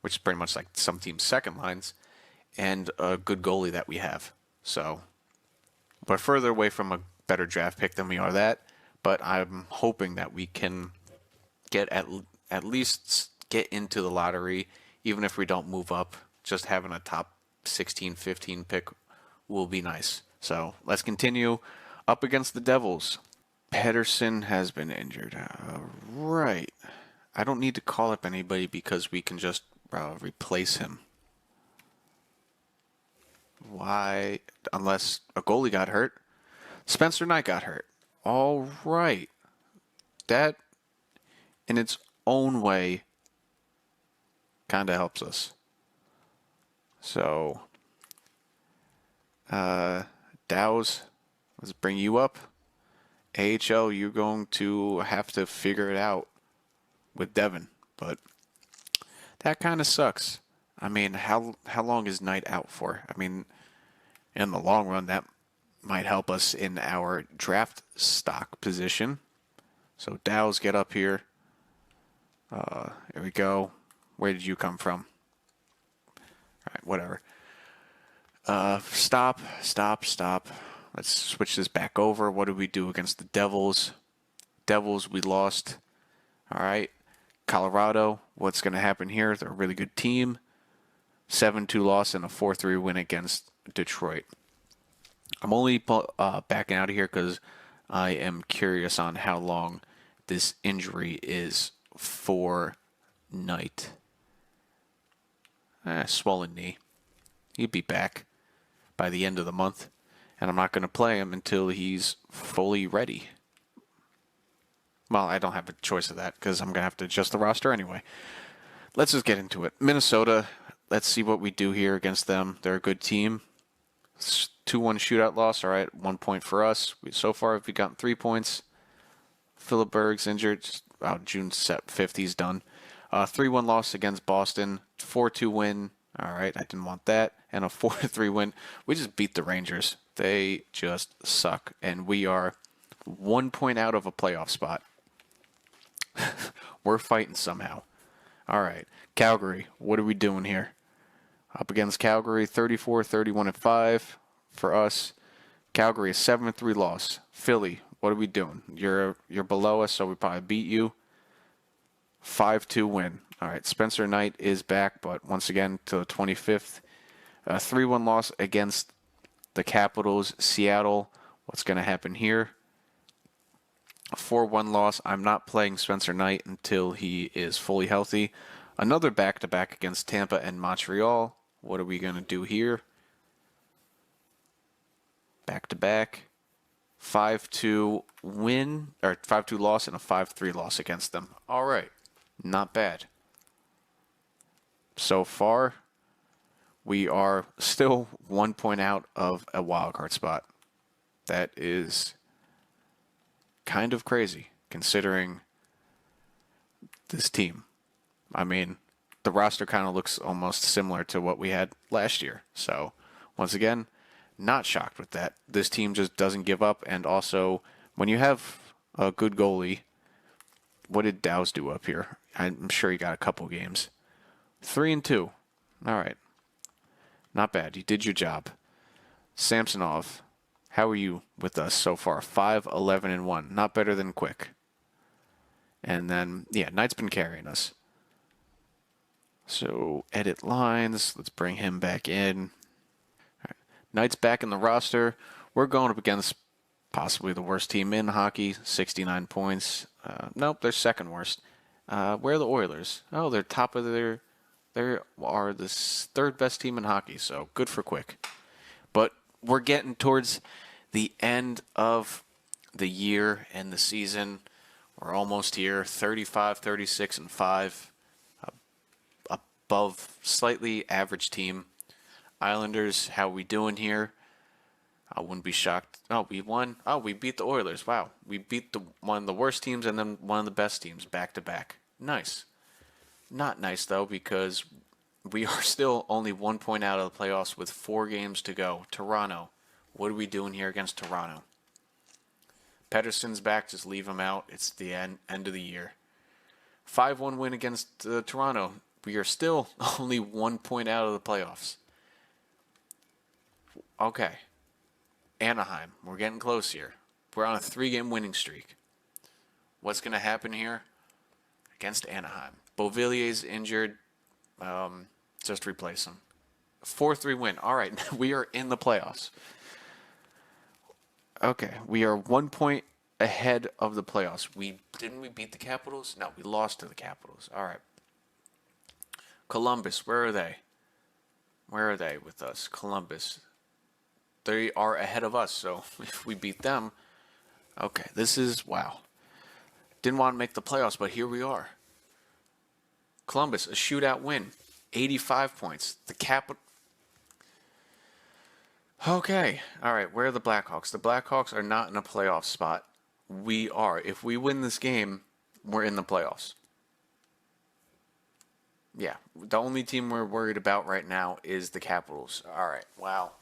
which is pretty much like some teams' second lines, and a good goalie that we have. So we're further away from a better draft pick than we are that, but I'm hoping that we can get at least get into the lottery, even if we don't move up. Just having a top 16, 15 pick will be nice. So let's continue up against the Devils. Pedersen has been injured. Right. I don't need to call up anybody because we can just replace him. Why? Unless a goalie got hurt. Spencer Knight got hurt. All right. That, in its own way, kind of helps us. So, Dows, let's bring you up. AHL, you're going to have to figure it out with Devin, but that kind of sucks. I mean, how long is Knight out for? I mean, in the long run, that might help us in our draft stock position. So Dows, get up here. Here we go. Where did you come from? All right, whatever. Stop. Let's switch this back over. What did we do against the Devils? Devils, we lost. All right. Colorado, what's going to happen here? They're a really good team. 7-2 loss and a 4-3 win against Detroit. I'm only backing out of here because I am curious on how long this injury is for Knight. Swollen knee. He'd be back by the end of the month. And I'm not going to play him until he's fully ready. Well, I don't have a choice of that because I'm going to have to adjust the roster anyway. Let's just get into it. Minnesota, let's see what we do here against them. They're a good team. 2-1 shootout loss. All right, 1 point for us. So far, we've gotten 3 points. Philip Berg's injured. June 5th, he's done. 3-1 loss against Boston. 4-2 win. All right, I didn't want that. And a 4-3 win. We just beat the Rangers. They just suck. And we are 1 point out of a playoff spot. We're fighting somehow. All right, Calgary, what are we doing here? Up against Calgary, 34-31-5 for us. Calgary, a 7-3 loss. Philly, what are we doing? You're below us, so we probably beat you. 5-2 win. All right, Spencer Knight is back, but once again to the 25th. 3-1 loss against the Capitals. Seattle, what's going to happen here? A 4-1 loss. I'm not playing Spencer Knight until he is fully healthy. Another back-to-back against Tampa and Montreal. What are we going to do here? Back-to-back. 5-2 win, or 5-2 loss and a 5-3 loss against them. All right. Not bad. So far, we are still 1 point out of a wild card spot. That is kind of crazy, considering this team. I mean, the roster kind of looks almost similar to what we had last year. So, once again, not shocked with that. This team just doesn't give up. And also, when you have a good goalie, what did Dow's do up here? I'm sure he got a couple games. 3-2. All right. Not bad. You did your job. Samsonov, how are you with us so far? 5-11-1. Not better than Quick. And then, yeah, Knight's been carrying us. So, edit lines. Let's bring him back in. All right. Knight's back in the roster. We're going up against possibly the worst team in hockey. 69 points. Nope, they're second worst. Where are the Oilers? Oh, they're top of their... They are the third best team in hockey, so good for Quick. But we're getting towards the end of the year and the season. We're almost here, 35, 36, and 5. Above slightly average team. Islanders, how we doing here? I wouldn't be shocked. Oh, we won. Oh, we beat the Oilers. Wow. We beat one of the worst teams and then one of the best teams back to back. Nice. Not nice, though, because we are still only 1 point out of the playoffs with 4 games to go. Toronto. What are we doing here against Toronto? Pedersen's back. Just leave him out. It's the end of the year. 5-1 win against Toronto. We are still only 1 point out of the playoffs. Okay. Anaheim. We're getting close here. We're on a 3-game winning streak. What's going to happen here? Against Anaheim. Beauvillier's injured. Just replace him. 4-3 win. All right, we are in the playoffs. Okay, we are 1 point ahead of the playoffs. Didn't we beat the Capitals? No, we lost to the Capitals. All right. Columbus, where are they? Where are they with us? Columbus. They are ahead of us, so if we beat them, okay, this is, wow. Didn't want to make the playoffs, but here we are. Columbus, a shootout win. 85 points. The Capital. Okay. All right. Where are the Blackhawks? The Blackhawks are not in a playoff spot. We are. If we win this game, we're in the playoffs. Yeah. The only team we're worried about right now is the Capitals. All right. Wow.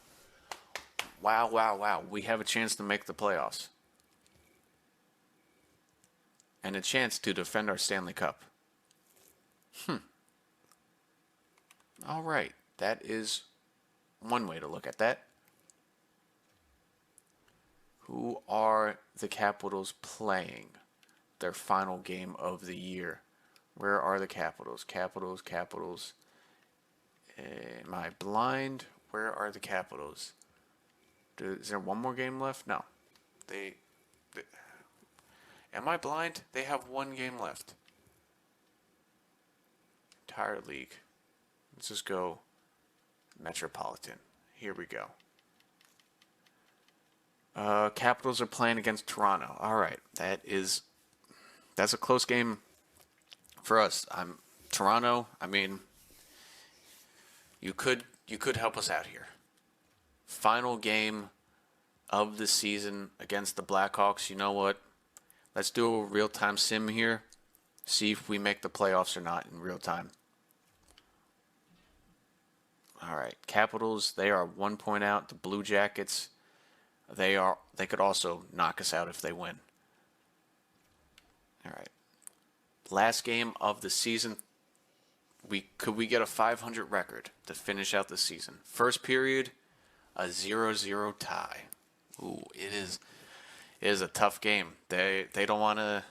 Wow, wow, wow. We have a chance to make the playoffs. And a chance to defend our Stanley Cup. All right. That is one way to look at that. Who are the Capitals playing? Their final game of the year. Where are the Capitals? Capitals. Am I blind? Where are the Capitals? Is there one more game left? No. Am I blind? They have one game left. Entire league. Let's just go Metropolitan. Here we go. Capitals are playing against Toronto. All right. That's a close game for us. Toronto, I mean, you could help us out here. Final game of the season against the Blackhawks. You know what? Let's do a real-time sim here. See if we make the playoffs or not in real time. All right, Capitals, they are 1 point out. The Blue Jackets, they could also knock us out if they win. All right. Last game of the season. Could we get a 500 record to finish out the season? First period, a 0-0 tie. Ooh, it is a tough game. They don't want to.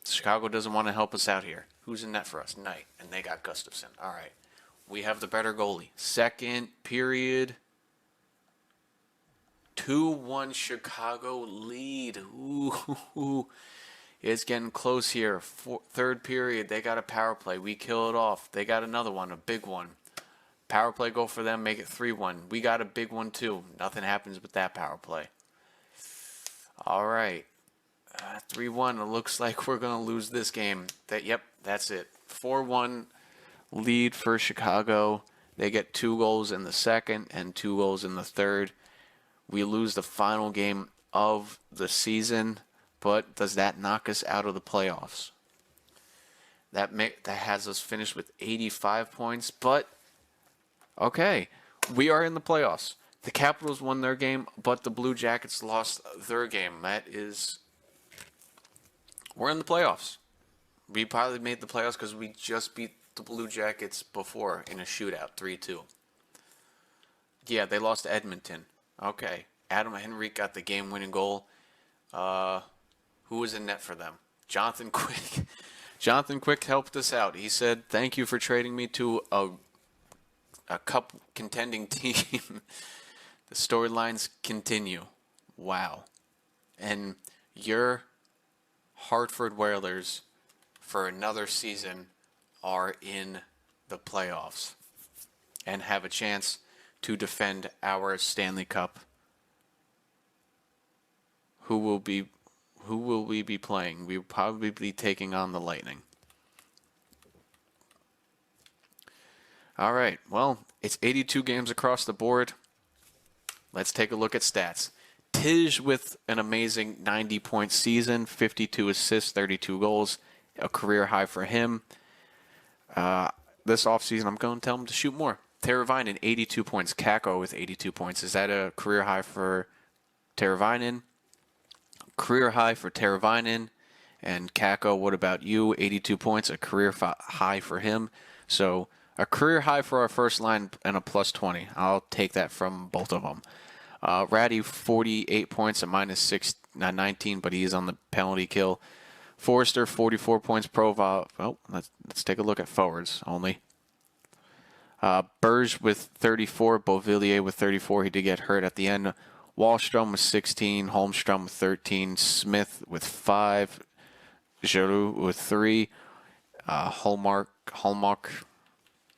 Chicago doesn't want to help us out here. Who's in net for us? Knight, and they got Gustafsson. All right, we have the better goalie. Second period, 2-1 Chicago lead. Ooh, it's getting close here. Third period, they got a power play. We kill it off. They got another one, a big one. Power play go for them, make it 3-1. We got a big one too. Nothing happens with that power play. All right. 3-1. It looks like we're going to lose this game. Yep, that's it. 4-1 lead for Chicago. They get 2 goals in the second and 2 goals in the third. We lose the final game of the season, but does that knock us out of the playoffs? That has us finished with 85 points, but okay, we are in the playoffs. The Capitals won their game, but the Blue Jackets lost their game. We're in the playoffs. We probably made the playoffs because we just beat the Blue Jackets before in a shootout, 3-2. Yeah, they lost to Edmonton. Okay. Adam Henrique got the game-winning goal. Who was in net for them? Jonathan Quick. Jonathan Quick helped us out. He said, "Thank you for trading me to a cup contending team." The storylines continue. Wow. And your Hartford Whalers for another season are in the playoffs and have a chance to defend our Stanley Cup. Who will we be playing? We will probably be taking on the Lightning. All right. Well, it's 82 games across the board. Let's take a look at stats. Tij with an amazing 90-point season, 52 assists, 32 goals, a career high for him. This offseason, I'm going to tell him to shoot more. Teravainen, 82 points. Kakko with 82 points. Is that a career high for Teravainen? Career high for Teravainen. And Kakko, what about you? 82 points, a career high for him. So a career high for our first line and a plus 20. I'll take that from both of them. Ratty, 48 points, a minus 19, but he is on the penalty kill. Forrester, 44 points. Proval. Oh, let's take a look at forwards only. Berge with 34. Beauvillier with 34. He did get hurt at the end. Wallstrom with 16. Holmstrom with 13. Smith with 5. Giroux with 3. Hallmark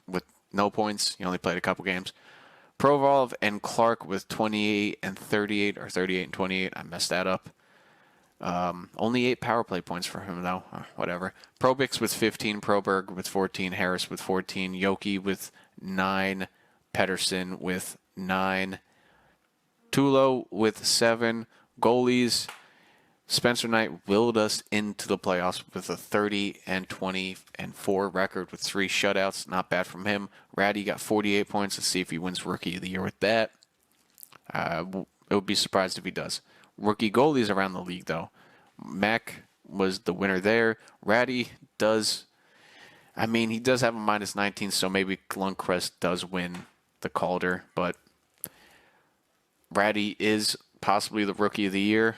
with no points. He only played a couple games. Provorov and Clark with 28 and 38, or 38 and 28. I messed that up. Only 8 power play points for him, though. Whatever. Probix with 15. Proberg with 14. Harris with 14. Yoki with 9. Pedersen with 9. Tulo with 7. Goalies. Spencer Knight willed us into the playoffs with a 30 and 20 and 4 record with 3 shutouts. Not bad from him. Ratty got 48 points. Let's see if he wins Rookie of the Year with that. I would be surprised if he does. Rookie goalies around the league, though. Mack was the winner there. Ratty does, he does have a minus 19, so maybe Lundqvist does win the Calder, but Ratty is possibly the Rookie of the Year.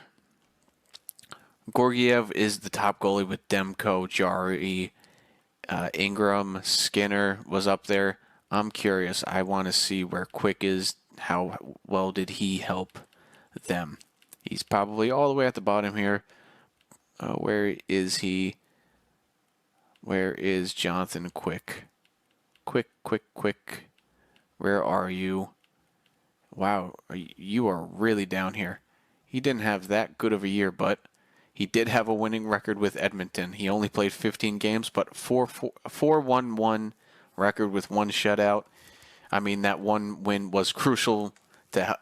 Gorgiev is the top goalie with Demko, Jari, Ingram, Skinner was up there. I'm curious. I want to see where Quick is. How well did he help them? He's probably all the way at the bottom here. Where is he? Where is Jonathan Quick? Quick. Where are you? Wow, you are really down here. He didn't have that good of a year, but he did have a winning record with Edmonton. He only played 15 games, but 4-1-1 record with 1 shutout. I mean, that one win was crucial to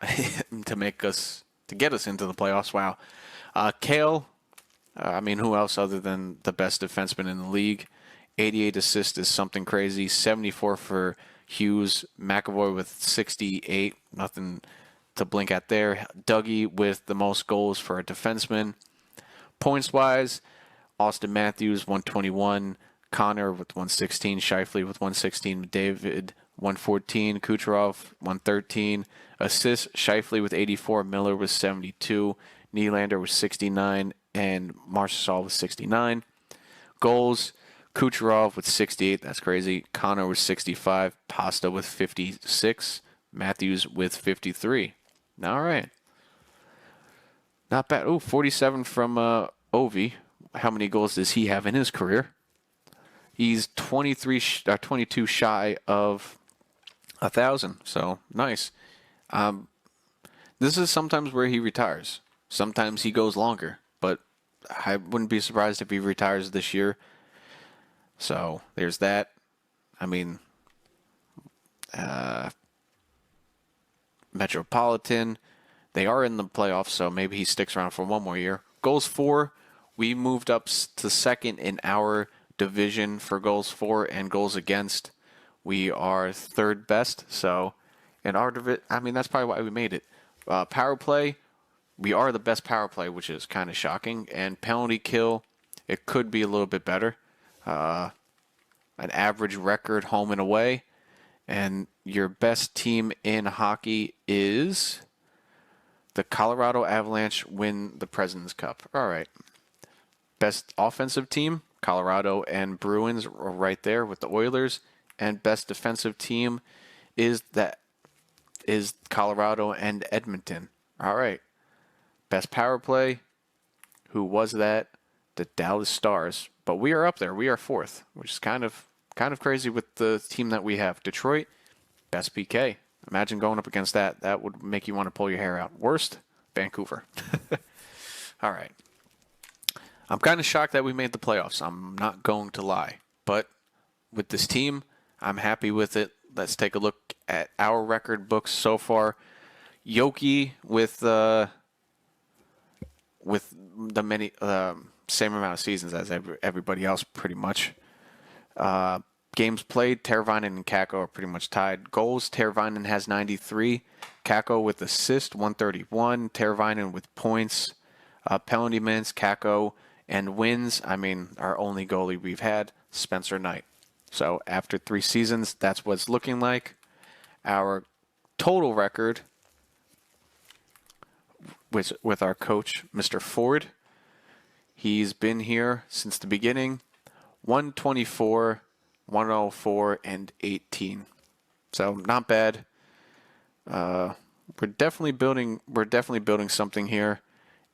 to get us into the playoffs. Wow. Kale, I mean, who else other than the best defenseman in the league? 88 assists is something crazy. 74 for Hughes. McAvoy with 68. Nothing to blink at there. Dougie with the most goals for a defenseman. Points-wise, Austin Matthews, 121. Connor with 116. Shifley with 116. David, 114. Kucherov, 113. Assists, Shifley with 84. Miller with 72. Nylander with 69. And Marchessault with 69. Goals, Kucherov with 68. That's crazy. Connor with 65. Pasta with 56. Matthews with 53. All right. Not bad. Oh, 47 from Ovi. How many goals does he have in his career? He's 22 shy of 1,000. So, nice. This is sometimes where he retires. Sometimes he goes longer. But I wouldn't be surprised if he retires this year. So, there's that. I mean, Metropolitan, they are in the playoffs, so maybe he sticks around for one more year. Goals for, we moved up to second in our division for goals for and goals against. We are third best, so in our division, I mean, that's probably why we made it. Power play, we are the best power play, which is kind of shocking. And penalty kill, it could be a little bit better. An average record home and away. And your best team in hockey is the Colorado Avalanche win the President's Cup. All right. Best offensive team, Colorado and Bruins are right there with the Oilers. And best defensive team is Colorado and Edmonton. All right. Best power play, who was that? The Dallas Stars. But we are up there. We are fourth, which is kind of crazy with the team that we have. Detroit, best PK. Imagine going up against that. That would make you want to pull your hair out. Worst, Vancouver. All right. I'm kind of shocked that we made the playoffs. I'm not going to lie. But with this team, I'm happy with it. Let's take a look at our record books so far. Yoki with the many same amount of seasons as everybody else, pretty much. Games played, Teravainen and Kakko are pretty much tied. Goals, Teravainen has 93. Kakko with assist, 131. Teravainen with points. Penalty minutes, Kakko. And wins, I mean, our only goalie we've had, Spencer Knight. So after 3 seasons, that's what it's looking like. Our total record with our coach, Mr. Ford, he's been here since the beginning. 124, 104, and 18. So not bad. We're definitely building something here.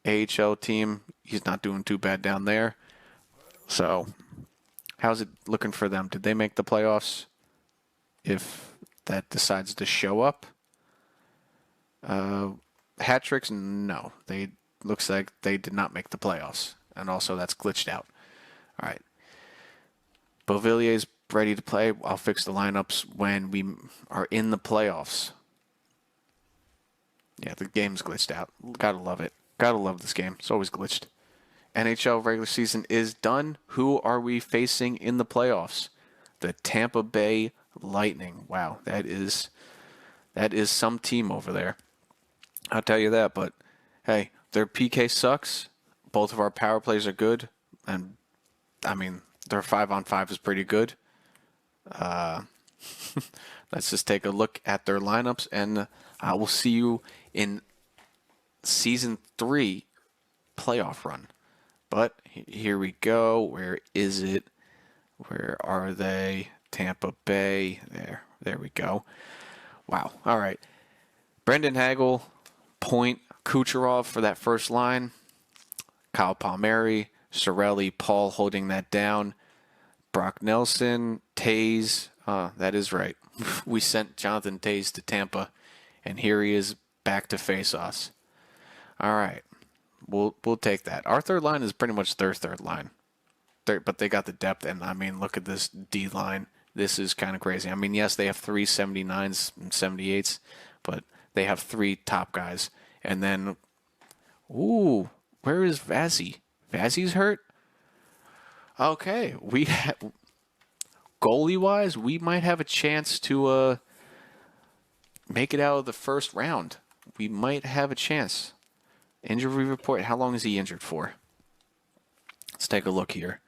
AHL team, he's not doing too bad down there. So how's it looking for them? Did they make the playoffs? If that decides to show up. Hat tricks, no. Looks like they did not make the playoffs. And also that's glitched out. All right. Beauvillier's ready to play. I'll fix the lineups when we are in the playoffs. Yeah, the game's glitched out. Gotta love it. Gotta love this game. It's always glitched. NHL regular season is done. Who are we facing in the playoffs? The Tampa Bay Lightning. Wow, that is some team over there. I'll tell you that, but hey, their PK sucks. Both of our power plays are good. And, I mean, their 5-on-5 is pretty good. Let's just take a look at their lineups, and I will see you in Season 3 playoff run. But here we go. Where is it? Where are they? Tampa Bay. There we go. Wow. All right. Brendan Hagel, Point, Kucherov for that first line. Kyle Palmieri, Cirelli, Paul holding that down. Brock Nelson, Taze. That is right. We sent Jonathan Taze to Tampa, and here he is back to face us. All right. We'll take that. Our third line is pretty much their third line. But they got the depth, and I mean, look at this D line. This is kind of crazy. I mean, yes, they have 3 79s and 78s, but they have 3 top guys. And then, ooh, where is Vazzy? Vazzy's hurt? Okay, goalie-wise, we might have a chance to make it out of the first round. We might have a chance. Injury report, how long is he injured for? Let's take a look here.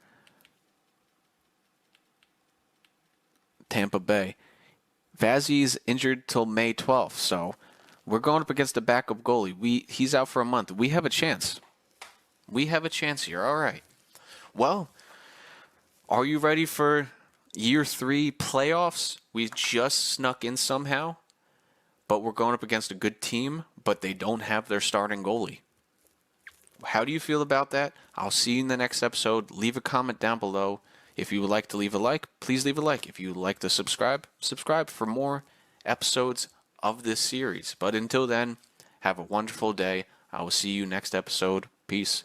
Tampa Bay. Vazzy's injured till May 12th, so we're going up against the backup goalie. He's out for a month. We have a chance. We have a chance here. All right. Well, are you ready for year 3 playoffs? We just snuck in somehow, but we're going up against a good team, but they don't have their starting goalie. How do you feel about that? I'll see you in the next episode. Leave a comment down below. If you would like to leave a like, please leave a like. If you would like to subscribe for more episodes of this series. But until then, have a wonderful day. I will see you next episode. Peace.